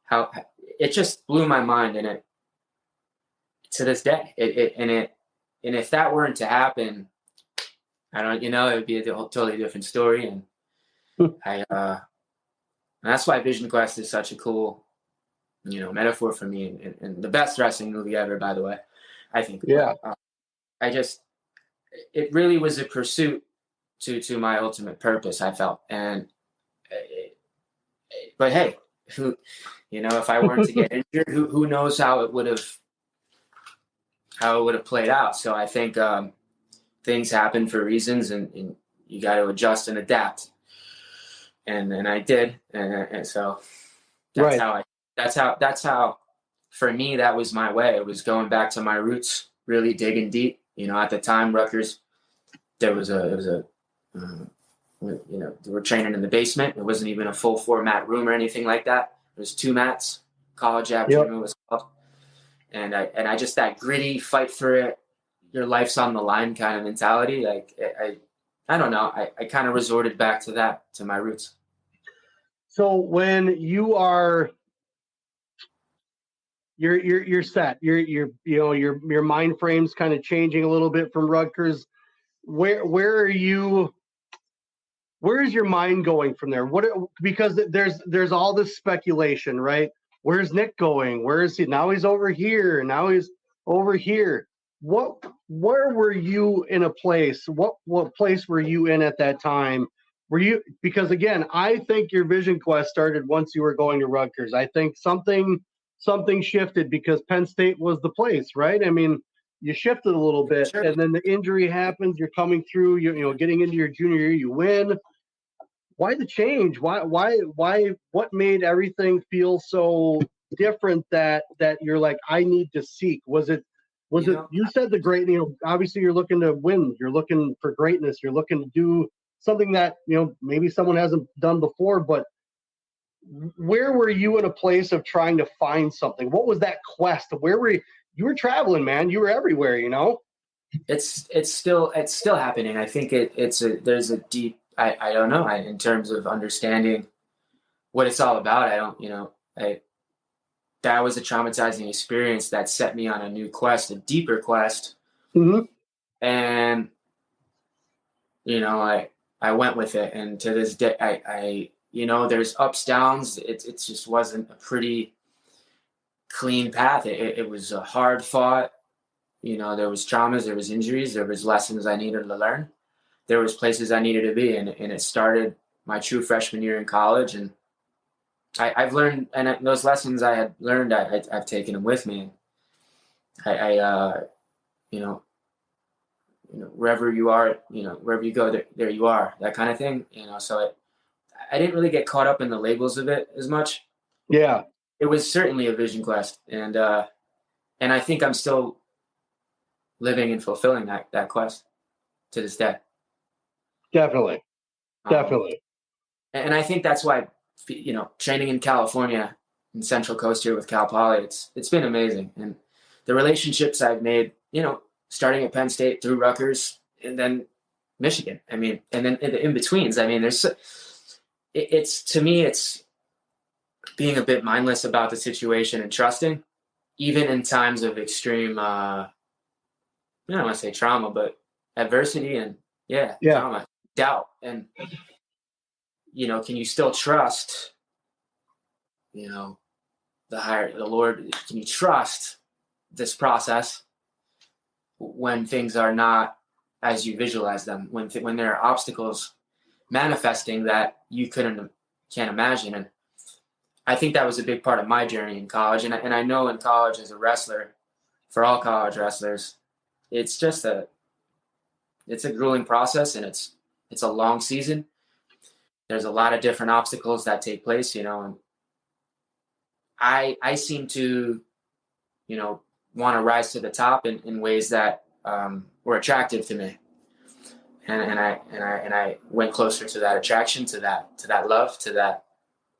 how it just blew my mind. And it, to this day, and if that weren't to happen, I don't, it would be a totally different story. And that's why Vision Quest is such a cool, metaphor for me, and the best wrestling movie ever, by the way, I think. Yeah. It really was a pursuit to my ultimate purpose, I felt. And, but hey, if I weren't to get injured, who knows how it would have played out. So I think things happen for reasons, and you got to adjust and adapt. And I did. And so that's how, for me, that was my way. It was going back to my roots, really digging deep. At the time, Rutgers, they were training in the basement. It wasn't even a full 4-mat room or anything like that. It was 2 mats, college afternoon it was called. And I just, that gritty, fight for it, your life's on the line kind of mentality. Like, I don't know. I kind of resorted back to that, to my roots. So when you're set, your mind frame's kind of changing a little bit from Rutgers. Where is your mind going from there? Because there's all this speculation, right? Where's Nick going? Where is he? Now he's over here. Now he's over here. Where were you in a place? What place were you in at that time? Because again, I think your Vision Quest started once you were going to Rutgers. I think something shifted because Penn State was the place, right? I mean, you shifted a little bit, Sure. And then the injury happens. You're coming through. Getting into your junior year, you win. Why the change? Why? What made everything feel so different that you're like, I need to seek? Was it? You said the great. Obviously you're looking to win. You're looking for greatness. You're looking to do something that maybe someone hasn't done before. But where were you in a place of trying to find something? What was that quest? Where were you? You were traveling, man. You were everywhere. It's still happening. I think there's a deep. I don't know. In terms of understanding what it's all about, that was a traumatizing experience that set me on a new quest, a deeper quest. Mm-hmm. And, I went with it. And to this day, I there's ups, downs. It just wasn't a pretty clean path. It was a hard fought. There was traumas, there was injuries, there was lessons I needed to learn. There was places I needed to be. And it started my true freshman year in college. And I've learned, and those lessons I had learned, I've taken them with me. Wherever you are, wherever you go, there you are, that kind of thing. So I didn't really get caught up in the labels of it as much. Yeah. It was certainly a vision quest. And I think I'm still living and fulfilling that quest to this day. Definitely. And I think that's why, training in California, in Central Coast here with Cal Poly, it's been amazing. And the relationships I've made, starting at Penn State through Rutgers and then Michigan. I mean, and then in the in-betweens, I mean, to me, it's being a bit mindless about the situation and trusting, even in times of extreme, I don't want to say trauma, but adversity and trauma, doubt. And, can you still trust, the Lord? Can you trust this process when things are not as you visualize them, when there are obstacles manifesting that you can't imagine? And I think that was a big part of my journey in college. And I know in college as a wrestler, for all college wrestlers, it's a grueling process, and it's a long season. there's a lot of different obstacles that take place, you know, and I seem to, you know, want to rise to the top in ways that were attractive to me. And I went closer to that attraction, to that love, to that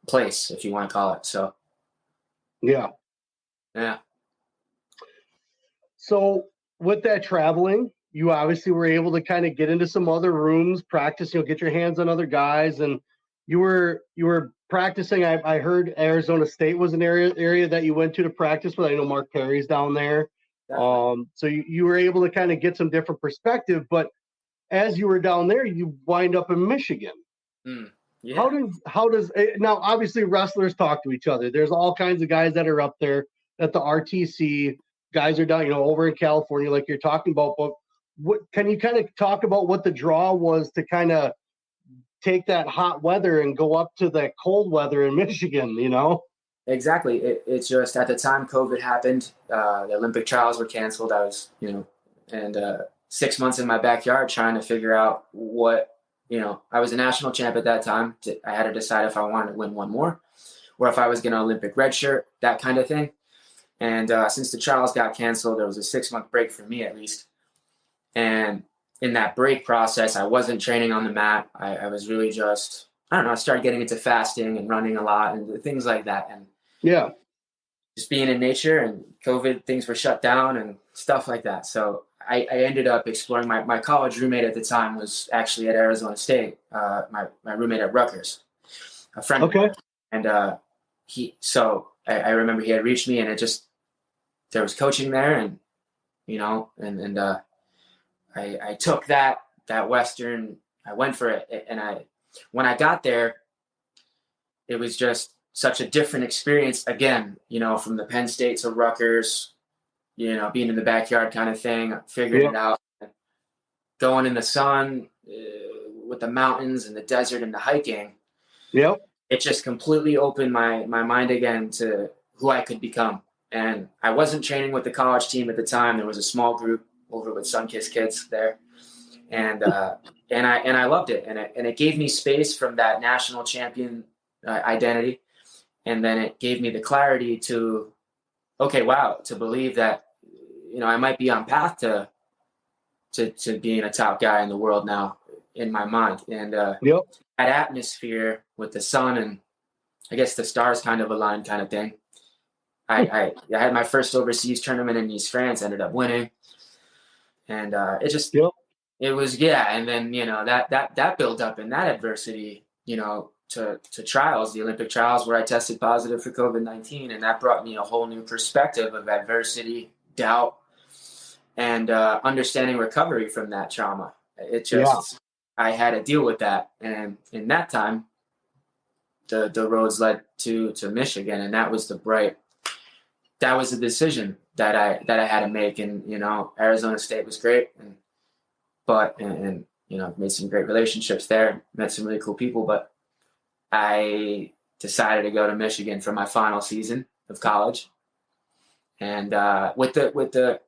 place, if you want to call it. So, yeah. So with that traveling, you obviously were able to kind of get into some other rooms, practice, you know, get your hands on other guys, and you were practicing. I heard Arizona State was an area that you went to practice with. I know Mark Perry's down there. So you were able to kind of get some different perspective, but as you were down there, you wind up in Michigan. Yeah. How does now? Obviously, wrestlers talk to each other. There's all kinds of guys that are up there at the RTC. Guys are down, you know, over in California, like you're talking about. But what can you kind of talk about what the draw was to kind of take that hot weather and go up to that cold weather in Michigan? You know. Exactly. It's just at the time COVID happened, the Olympic trials were canceled. I was, you know, and 6 months in my backyard trying to figure out what, you know, I was a national champ at that time. I had to decide if I wanted to win one more or if I was going to Olympic redshirt, that kind of thing. And since the trials got canceled, there was a 6-month break for me at least. And in that break process, I wasn't training on the mat. I was really just, I don't know, I started getting into fasting and running a lot and things like that. And yeah, just being in nature, and COVID, things were shut down and stuff like that. So I ended up exploring. My college roommate at the time was actually at Arizona State, my roommate at Rutgers, a friend of mine. And I remember he had reached me, and there was coaching there, and, you know, and I took that Western, I went for it. And when I got there, it was just such a different experience again, you know, from the Penn State to Rutgers, you know, being in the backyard kind of thing, figuring it out, going in the sun with the mountains and the desert and the hiking. Yep. It just completely opened my mind again to who I could become. And I wasn't training with the college team at the time. There was a small group over with Sunkist kids there. And I loved it. And it gave me space from that national champion identity. And then it gave me the clarity to, okay, wow, to believe that, you know, I might be on path to being a top guy in the world now in my mind. And that atmosphere with the sun and I guess the stars kind of aligned kind of thing. I had my first overseas tournament in Nice, France, ended up winning. And it just, it was, and then, you know, that built up in that adversity, you know, to trials, the Olympic trials, where I tested positive for COVID-19. And that brought me a whole new perspective of adversity, doubt, and understanding recovery from that trauma. It just, I had to deal with that. And in that time, the roads led to Michigan. And that was the decision that I had to make. And, you know, Arizona State was great. And you know, made some great relationships there, met some really cool people, but I decided to go to Michigan for my final season of college. And with the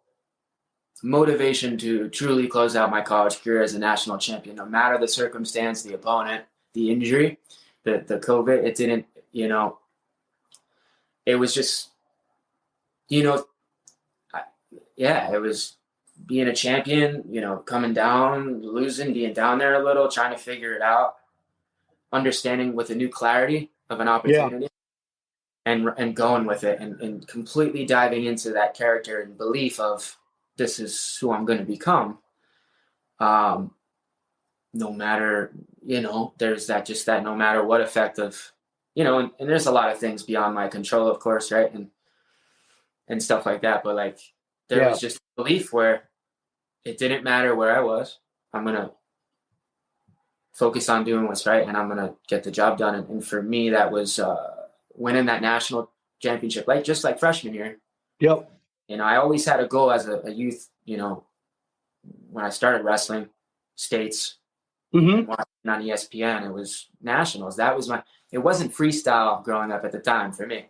motivation to truly close out my college career as a national champion, no matter the circumstance, the opponent, the injury, the COVID, it didn't, you know, it was just, you know, it was being a champion, you know, coming down, losing, being down there a little, trying to figure it out, understanding with a new clarity of an opportunity and going with it and completely diving into that character and belief of this is who I'm going to become. No matter, you know, there's that no matter what effect of, you know, and there's a lot of things beyond my control, of course. Right. And stuff like that. But like, there was just a belief where it didn't matter where I was. I'm going to focus on doing what's right, and I'm going to get the job done. And for me, that was winning that national championship, just like freshman year. Yep. You know, I always had a goal as a youth, you know, when I started wrestling, states, watching on ESPN, it was nationals. That was it wasn't freestyle growing up at the time for me.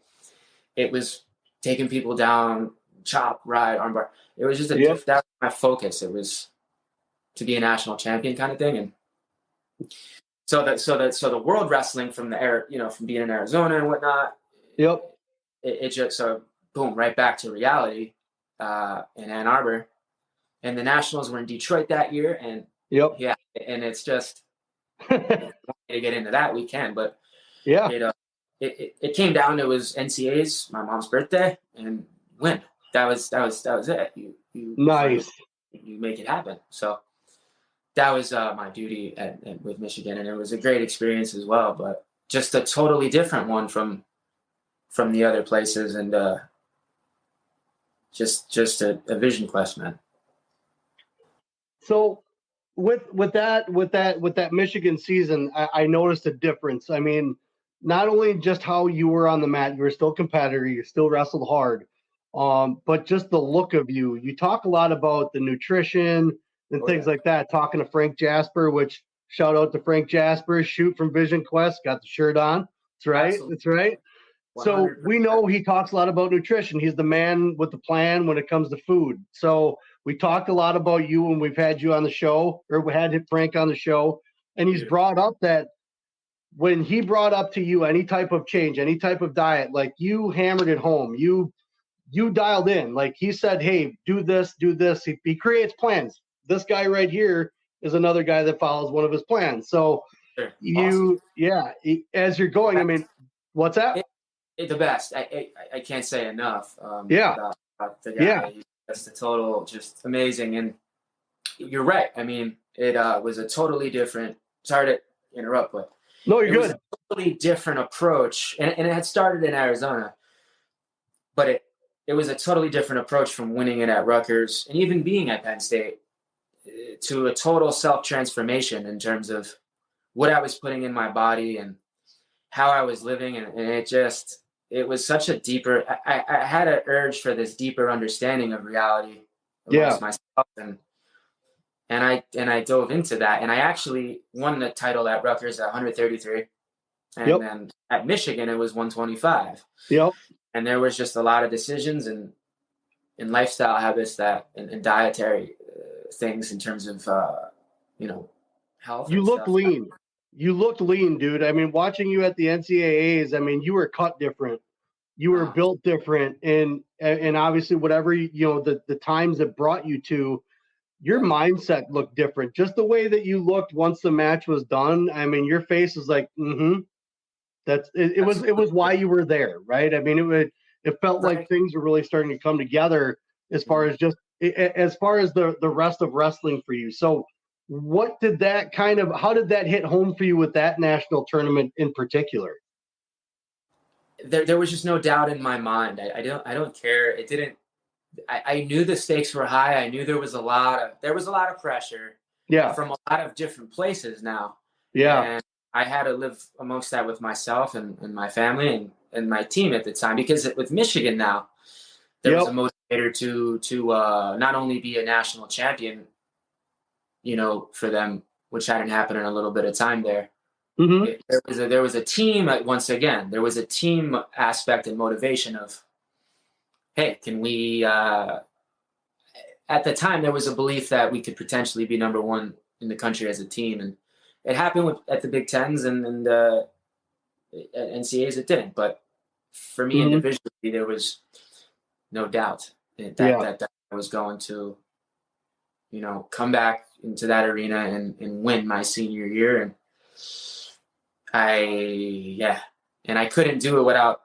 It was taking people down, chop, ride, armbar. It was just that was my focus. It was to be a national champion kind of thing. And So the world wrestling from from being in Arizona and whatnot. Yep. It just, so boom, right back to reality in Ann Arbor. And the Nationals were in Detroit that year. And yep. Yeah, and it's just, to get into that, we can, but yeah, it came down to, it was NCAA's, my mom's birthday, and win. That was it. You nice. You make it happen. So that was my duty with Michigan, and it was a great experience as well, but just a totally different one from the other places, and just a vision quest, man. So with that Michigan season, I noticed a difference. I mean, not only just how you were on the mat, you were still a competitor, you still wrestled hard, but just the look of you. You talk a lot about the nutrition and things like that. Talking to Frank Jasper, which shout out to Frank Jasper, shoot from Vision Quest, got the shirt on. That's right. Absolutely. That's right. 100%. So we know he talks a lot about nutrition. He's the man with the plan when it comes to food. So we talked a lot about you when we've had you on the show, or we had Frank on the show, and he's brought up that when he brought up to you any type of change, any type of diet, like you hammered it home. You dialed in. Like he said, hey, do this, do this. He creates plans. This guy right here is another guy that follows one of his plans. So as you're going, I mean, what's that? The best. I can't say enough. About the guy. Yeah. He's just a total, just amazing. And you're right. I mean, it was a totally different. Sorry to interrupt, but no, you're good. Was a totally different approach, and it had started in Arizona, but it was a totally different approach from winning it at Rutgers and even being at Penn State, to a total self-transformation in terms of what I was putting in my body and how I was living. And it was such a deeper, I had an urge for this deeper understanding of reality amongst myself. And I dove into that, and I actually won the title at Rutgers at 133. And then at Michigan, it was 125. Yep. And there was just a lot of decisions and lifestyle habits and dietary things in terms of, health. You looked lean. You looked lean, dude. I mean, watching you at the NCAAs, I mean, you were cut different. You were built different. And obviously whatever, the times that brought you to, your mindset looked different. Just the way that you looked once the match was done. I mean, your face is like, it was why you were there, right? I mean, it felt like things were really starting to come together as far as the rest of wrestling for you. So how did that hit home for you with that national tournament in particular? There was just no doubt in my mind. I don't care. It didn't. I knew the stakes were high. I knew there was a lot of pressure. Yeah. From a lot of different places now. Yeah. And I had to live amongst that with myself and my family and my team at the time, because with Michigan now, there was a motivator to not only be a national champion, for them, which hadn't happened in a little bit of time there. Mm-hmm. There was a team, once again, there was a team aspect and motivation of, hey, can we, at the time, there was a belief that we could potentially be number one in the country as a team. And it happened at the Big Tens and at NCAAs, it didn't. But for me individually, there was no doubt that I was going to, come back into that arena and win my senior year. And I couldn't do it without,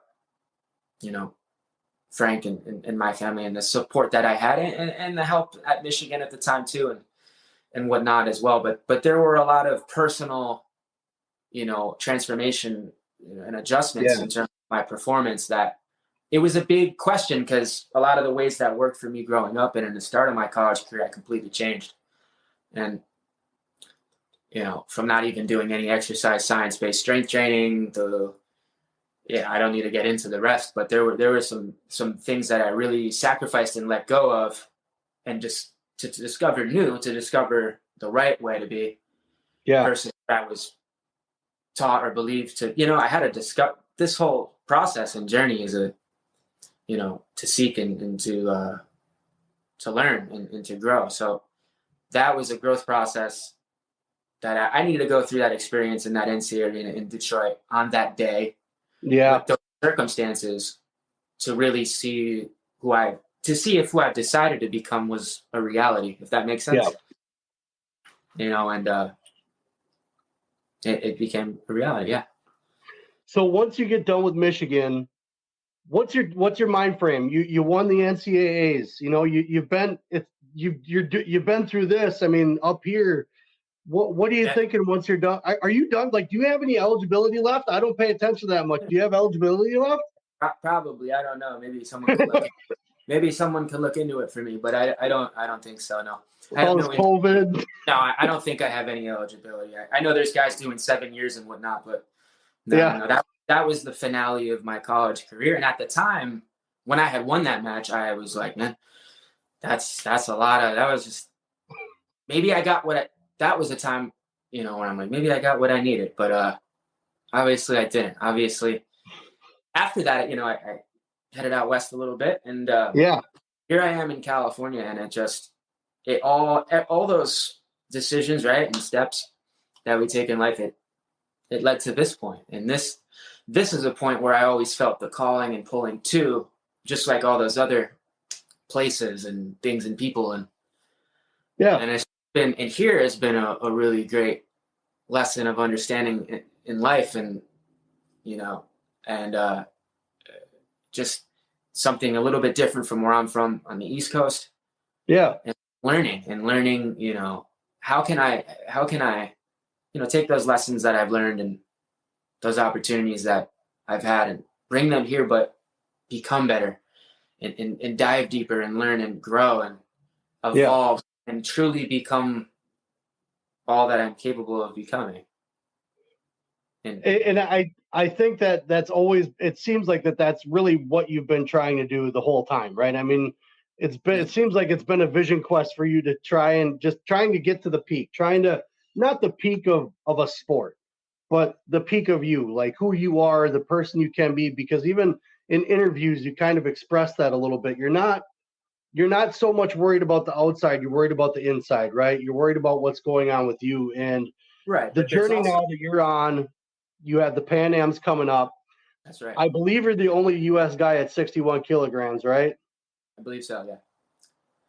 Frank and my family and the support that I had and the help at Michigan at the time too, and whatnot as well. But there were a lot of personal, transformation and adjustments in terms of my performance, that it was a big question, because a lot of the ways that worked for me growing up and in the start of my college career, I completely changed. And, from not even doing any exercise, science-based strength training, I don't need to get into the rest, but there were some things that I really sacrificed and let go of, and just to discover the right way to be a person that I was taught or believed to. I had to discover this whole process and journey is to seek and to learn and to grow. So that was a growth process that I needed to go through that experience in that NCAA arena in Detroit on that day. Yeah. With those circumstances to really see if who I've decided to become was a reality, if that makes sense. Yeah. You know, and it became a reality. Yeah. So once you get done with Michigan, what's your mind frame? You won the NCAAs. You know, you've been through this. I mean, up here, what are you thinking once you're done? Are you done? Like, do you have any eligibility left? I don't pay attention to that much. Do you have eligibility left? Probably. I don't know. Maybe someone could look into it for me, but I don't think so. No. COVID. No, I don't think I have any eligibility. I know there's guys doing 7 years and whatnot, but no, that was the finale of my college career. And at the time when I had won that match, I was like, man, that's a lot of, that was just, maybe I got that was the time, you know, when I'm like, maybe I got what I needed, but obviously I didn't. Obviously after that, you know, I headed out west a little bit, and here I am in California, and all those decisions, right, and steps that we take in life, it led to this point. And this is a point where I always felt the calling and pulling to, just like all those other places and things and people. And here has been a really great lesson of understanding in life, and, you know, and just something a little bit different from where I'm from on the East Coast. Yeah. And learning, you know, how can I, you know, take those lessons that I've learned and those opportunities that I've had and bring them here, but become better and dive deeper and learn and grow and evolve and truly become all that I'm capable of becoming. And I think that's always, it seems like that's really what you've been trying to do the whole time, right? I mean, it seems like it's been a vision quest for you to trying to get to the peak, not the peak of a sport, but the peak of you, like who you are, the person you can be, because even in interviews, you kind of express that a little bit. You're not so much worried about the outside. You're worried about the inside, right? You're worried about what's going on with you. And the journey now that you're on, you have the Pan Ams coming up. That's right. I believe you're the only U.S. guy at 61 kilograms, right? I believe so, yeah.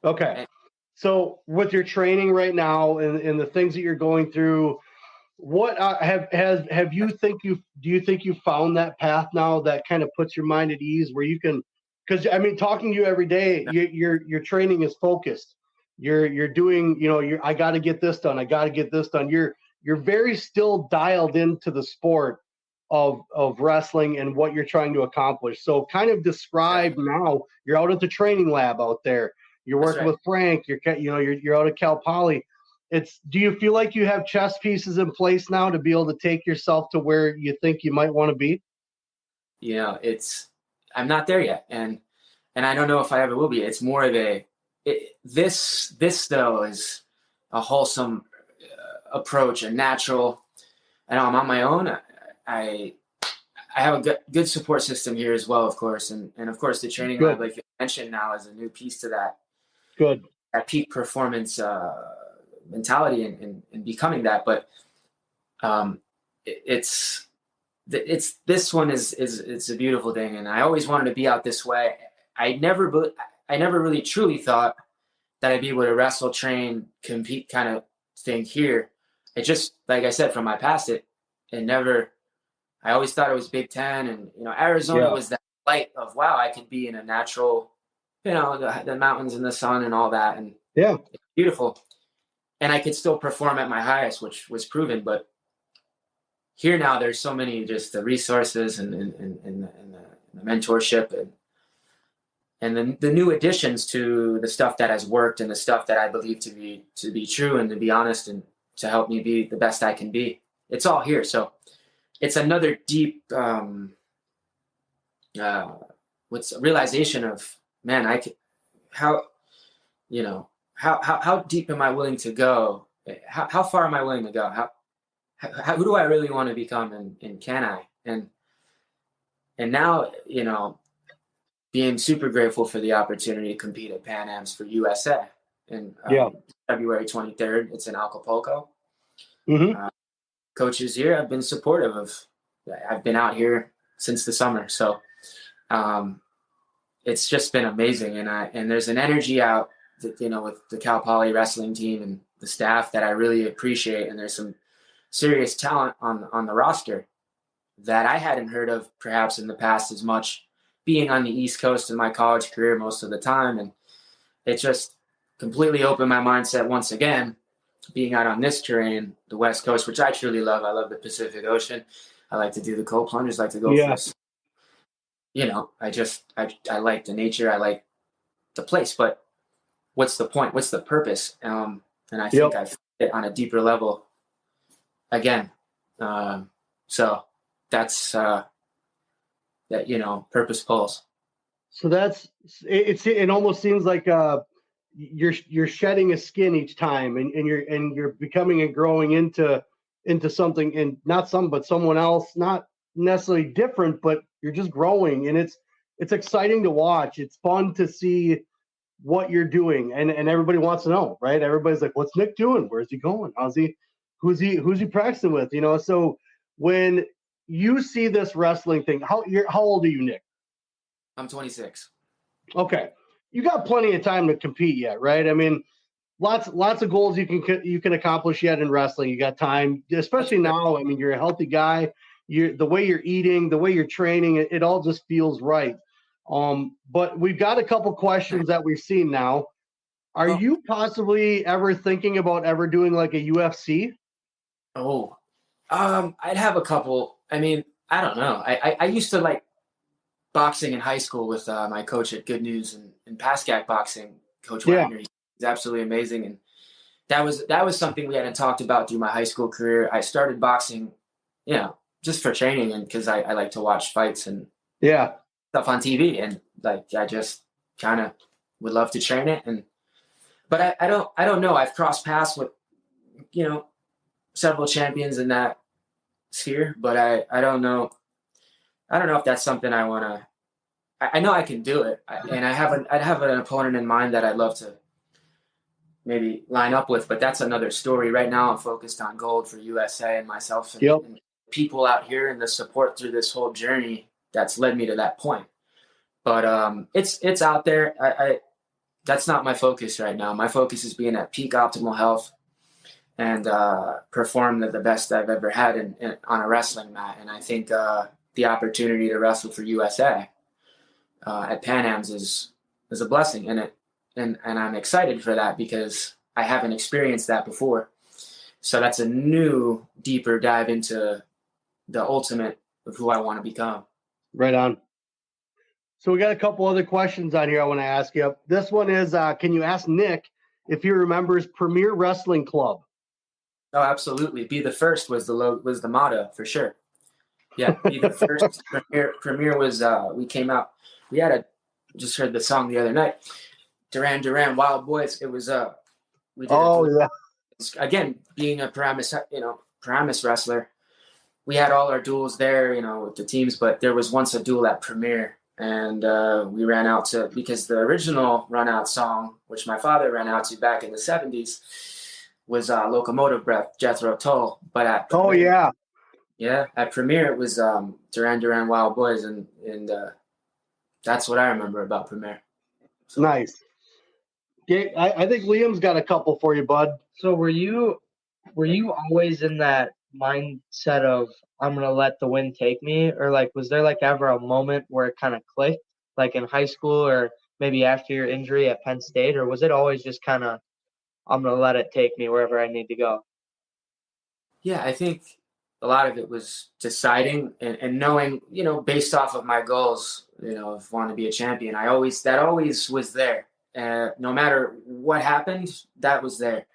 Okay. So with your training right now and the things that you're going through, what do you think you found that path now that kind of puts your mind at ease where you can, because I mean, talking to you every day, your training is focused. You're doing, you know, I got to get this done. I got to get this done. You're very still dialed into the sport of wrestling and what you're trying to accomplish. So kind of describe now, you're out at the training lab out there. You're working with Frank. You're out at Cal Poly. Do you feel like you have chess pieces in place now to be able to take yourself to where you think you might want to be? You know, I'm not there yet. And I don't know if I ever will be. It's more of this though is a wholesome approach, a natural, and I'm on my own. I have a good support system here as well, of course. And of course the training lab, like you mentioned, now is a new piece to that. Good. That peak performance mentality and becoming that. But it's this one is a beautiful thing, and I always wanted to be out this way. I never really truly thought that I'd be able to wrestle, train, compete kind of thing here. It just, like I said, from my past, I always thought it was Big Ten, and, you know, Arizona was that light of, wow, I could be in a natural, you know, the mountains and the sun and all that. And it's beautiful. And I could still perform at my highest, which was proven. But here now, there's so many, just the resources and the mentorship and the new additions to the stuff that has worked and the stuff that I believe to be true and to be honest and to help me be the best I can be. It's all here. So it's another deep realization of, man, how deep am I willing to go? How far am I willing to go? Who do I really want to become, and can I? And now, you know, being super grateful for the opportunity to compete at Pan Am's for USA in February 23rd. It's in Acapulco. Mm-hmm. Coaches here have been supportive of. I've been out here since the summer, so it's just been amazing. And there's an energy out, that, with the Cal Poly wrestling team and the staff that I really appreciate. And there's some serious talent on the roster that I hadn't heard of perhaps in the past as much, being on the East Coast in my college career most of the time. And it just completely opened my mindset once again, being out on this terrain, the West Coast, which I truly love. I love the Pacific Ocean. I like to do the cold plungers, like to go for this. I like the nature. I like the place, but what's the point? What's the purpose? And I think I fit it on a deeper level again. So that's that, purpose pulls. So it almost seems like you're shedding a skin each time, and you're becoming and growing into something, and not but someone else, not necessarily different, but you're just growing, and it's exciting to watch. It's fun to see what you're doing, and everybody wants to know, right? Everybody's like, what's Nick doing? Where's he going? Who's he practicing with? So when you see this wrestling thing, how old are you, Nick? I'm 26. Okay. You got plenty of time to compete yet, right? I mean, lots of goals you can accomplish yet in wrestling. You got time, especially now. I mean, you're a healthy guy. The way you're eating, the way you're training, it all just feels right. But we've got a couple questions that we've seen now. Are you possibly ever thinking about ever doing like a UFC? I'd have a couple. I mean, I don't know. I used to like boxing in high school with my coach at Good News and Pascack Boxing, Coach Wagner. He's absolutely amazing, and that was something we hadn't talked about through my high school career. I started boxing, just for training, and because I like to watch fights and stuff on TV, and like I just kind of would love to train it. But I don't know. I've crossed paths with several champions in that sphere, but I don't know. I don't know if that's something I want to. I know I can do it, and I'd have an opponent in mind that I'd love to maybe line up with, but that's another story. Right now, I'm focused on gold for USA and myself and people out here, and the support through this whole journey that's led me to that point. But it's out there. I that's not my focus right now. My focus is being at peak optimal health and perform the best I've ever had on a wrestling mat. And I think the opportunity to wrestle for USA at Pan Am's is a blessing, and I'm excited for that because I haven't experienced that before. So that's a new, deeper dive into the ultimate of who I want to become. Right on. So we got a couple other questions on here I want to ask you. This one is, can you ask Nick if he remembers Premier Wrestling Club? Oh, absolutely. Be the first was the motto for sure. Yeah, be the first. Premier was we came out. We just heard the song the other night. Duran Duran, Wild Boys. It was we did again, being a Paramus wrestler, we had all our duels there, with the teams, but there was once a duel at Premier, and we ran out because the original run out song, which my father ran out to back in the 70s, was Locomotive Breath, Jethro Tull. But at Premier, at Premier it was Duran Duran, Wild Boys, and that's what I remember about Premier. So. Nice. Yeah, I think Liam's got a couple for you, bud. So were you always in that mindset of I'm gonna let the wind take me, or like was there like ever a moment where it kind of clicked, like in high school or maybe after your injury at Penn State, or was it always just kind of I'm gonna let it take me wherever I need to go? Yeah, I think a lot of it was deciding and knowing, based off of my goals, of wanting to be a champion. That always was there. No matter what happened, that was there.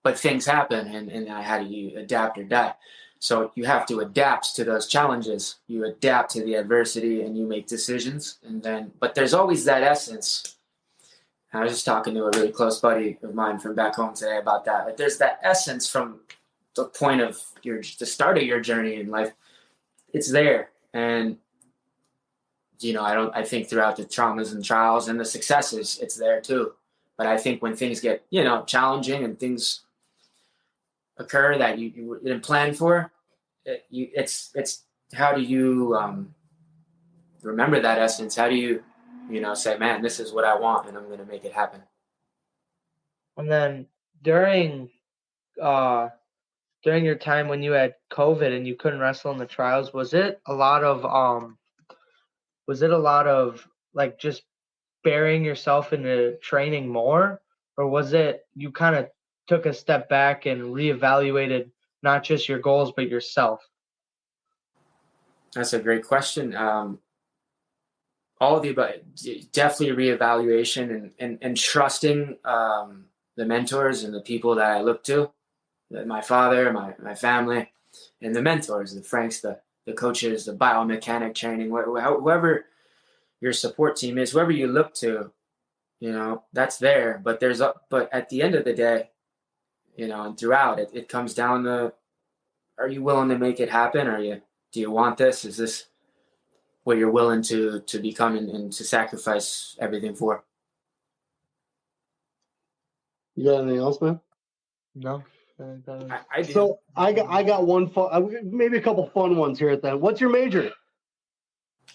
But things happen, and how do you adapt or die? So you have to adapt to those challenges. You adapt to the adversity, and you make decisions. But there's always that essence. I was just talking to a really close buddy of mine from back home today about that. Like there's that essence from the point of the start of your journey in life. It's there, and I think throughout the traumas and trials and the successes, it's there too. But I think when things get, challenging and things occur that you didn't plan for, it's how do you remember that essence? How do you say, man, this is what I want and I'm going to make it happen? And then during your time when you had COVID and you couldn't wrestle in the trials, was it a lot of like just burying yourself into training more, or was it you kind of took a step back and reevaluated not just your goals but yourself? That's a great question. All of the above, definitely reevaluation and trusting the mentors and the people that I look to, my father, my family, and the mentors, the Franks, the coaches, the biomechanic training, whoever your support team is, whoever you look to, that's there. But but at the end of the day, and throughout it comes down to, are you willing to make it happen? Do you want this? Is this what you're willing to become and to sacrifice everything for? You got anything else, man? No. I do. So I got one fun, maybe a couple fun ones here at the end. What's your major?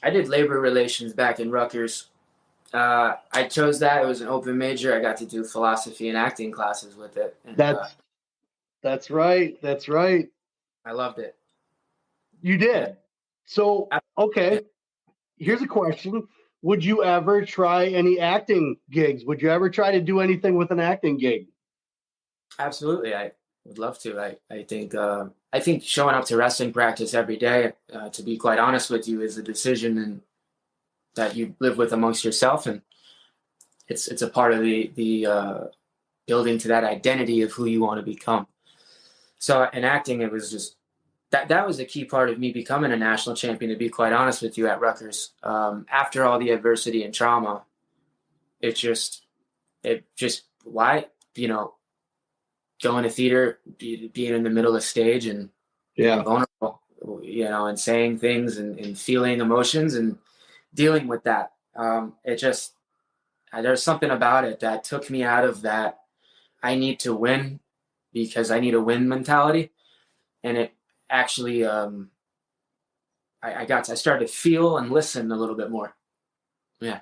I did labor relations back in Rutgers. I chose that. It was an open major. I got to do philosophy and acting classes with it. And, that's right. That's right. I loved it. You did. So, okay. Here's a question. Would you ever try any acting gigs? Would you ever try to do anything with an acting gig? Absolutely. I would love to. I think showing up to wrestling practice every day, to be quite honest with you, is a decision that you live with amongst yourself. And it's a part of the building to that identity of who you want to become. So in acting, it was just, that was a key part of me becoming a national champion, to be quite honest with you, at Rutgers. After all the adversity and trauma, it just why, going to theater, being in the middle of the stage and being vulnerable, and saying things and feeling emotions and dealing with that. There's something about it that took me out of that I need to win because I need a win mentality. And it actually, I started to feel and listen a little bit more. Yeah.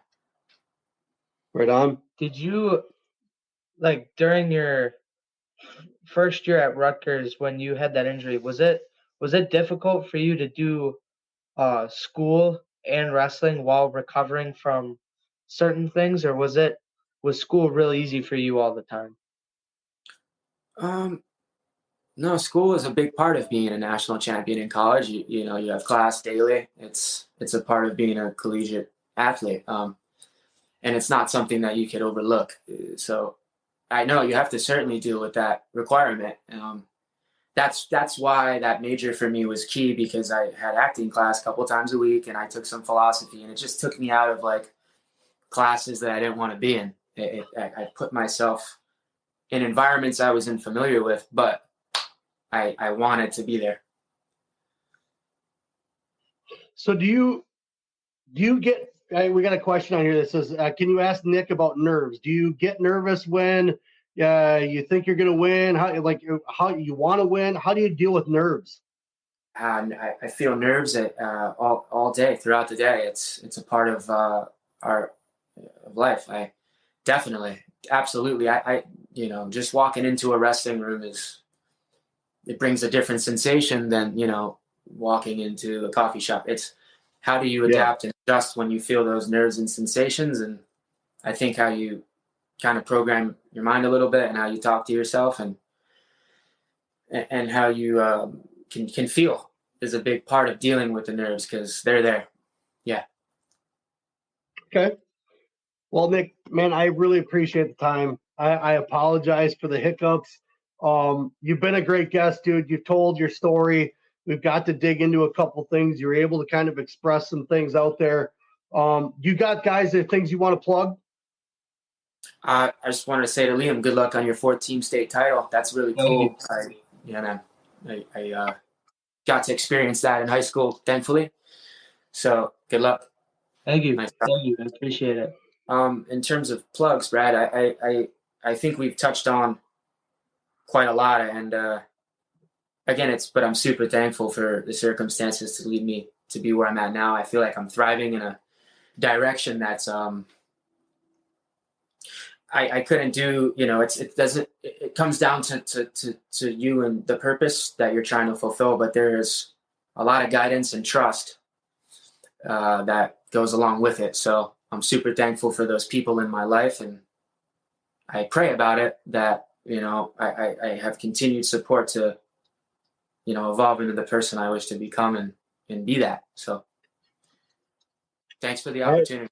Right on. Did you, like, during your first year at Rutgers when you had that injury, was it difficult for you to do school and wrestling while recovering from certain things, or was school real easy for you all the time? No, school is a big part of being a national champion in college. You have class daily. It's a part of being a collegiate athlete. And it's not something that you could overlook. So I know you have to certainly deal with that requirement. That's why that major for me was key, because I had acting class a couple times a week and I took some philosophy, and it just took me out of like classes that I didn't want to be in. I put myself in environments I was unfamiliar with, but I wanted to be there. So do you get, we got a question on here that says, can you ask Nick about nerves? Do you get nervous when you think you're going to win? How you want to win? How do you deal with nerves? I feel nerves all day, throughout the day. It's a part of our life. I definitely, absolutely. I just walking into a wrestling room it brings a different sensation than, walking into a coffee shop. It's how do you adapt and adjust when you feel those nerves and sensations. And I think how you kind of program your mind a little bit and how you talk to yourself and how you can feel is a big part of dealing with the nerves, because they're there. Yeah. Okay. Well, Nick, man, I really appreciate the time. I apologize for the hiccups. You've been a great guest, dude. You've told your story. We've got to dig into a couple things. You're able to kind of express some things out there. You got guys that things you want to plug? I just wanted to say to Liam, good luck on your 4th-team state title. That's really cool. I got to experience that in high school, thankfully. So good luck. Thank you. Thank you. I appreciate it. In terms of plugs, Brad, I think we've touched on quite a lot, and again, but I'm super thankful for the circumstances to lead me to be where I'm at now. I feel like I'm thriving in a direction that's, I couldn't do, it comes down to you and the purpose that you're trying to fulfill, but there's a lot of guidance and trust that goes along with it. So I'm super thankful for those people in my life, and I pray about it that, I have continued support to, evolve into the person I wish to become and be that. So thanks for the opportunity.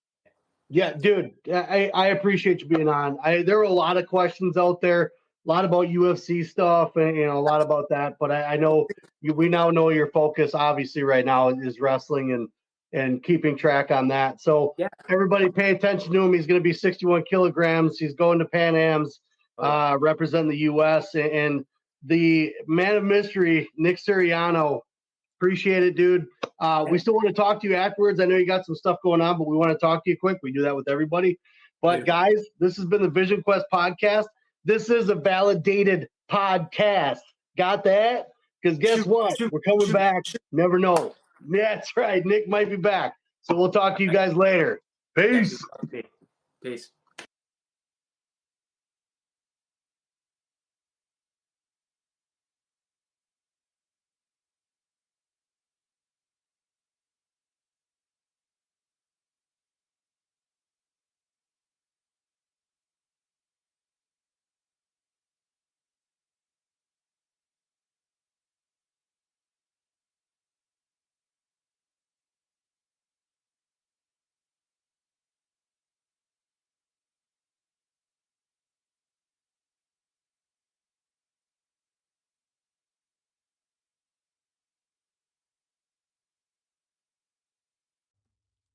Yeah, dude, I appreciate you being on. There were a lot of questions out there, a lot about UFC stuff, and a lot about that. But I know we now know your focus, obviously, right now is wrestling and keeping track on that. So everybody, pay attention to him. He's going to be 61 kilograms. He's going to Pan Am's, representing the U.S. and the man of mystery, Nick Suriano. Appreciate it, dude. We still want to talk to you afterwards. I know you got some stuff going on, but we want to talk to you quick. We do that with everybody. But guys, this has been the Vision Quest podcast. This is a validated podcast. Got that? Because guess what? We're coming back. Never know. That's right. Nick might be back. So we'll talk to you guys later. Peace. Peace.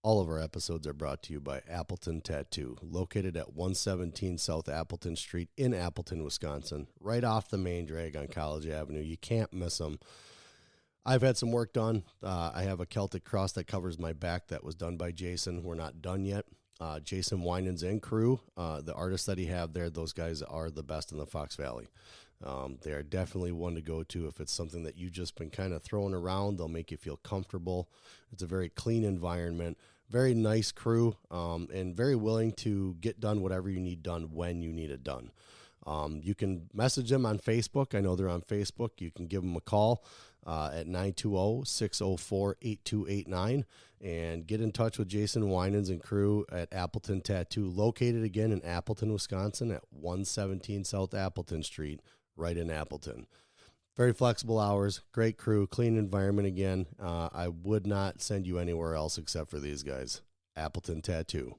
All of our episodes are brought to you by Appleton Tattoo, located at 117 South Appleton Street in Appleton, Wisconsin, right off the main drag on College Avenue. You can't miss them. I've had some work done. I have a Celtic cross that covers my back that was done by Jason. We're not done yet. Jason Winans and crew, the artists that he have there, those guys are the best in the Fox Valley. They are definitely one to go to if it's something that you've just been kind of throwing around. They'll make you feel comfortable. It's a very clean environment, very nice crew, and very willing to get done whatever you need done when you need it done. You can message them on Facebook. I know they're on Facebook. You can give them a call at 920-604-8289 and get in touch with Jason Winans and crew at Appleton Tattoo, located again in Appleton, Wisconsin at 117 South Appleton Street, right in Appleton. Very flexible hours, great crew, clean environment again. I would not send you anywhere else except for these guys. Appleton Tattoo.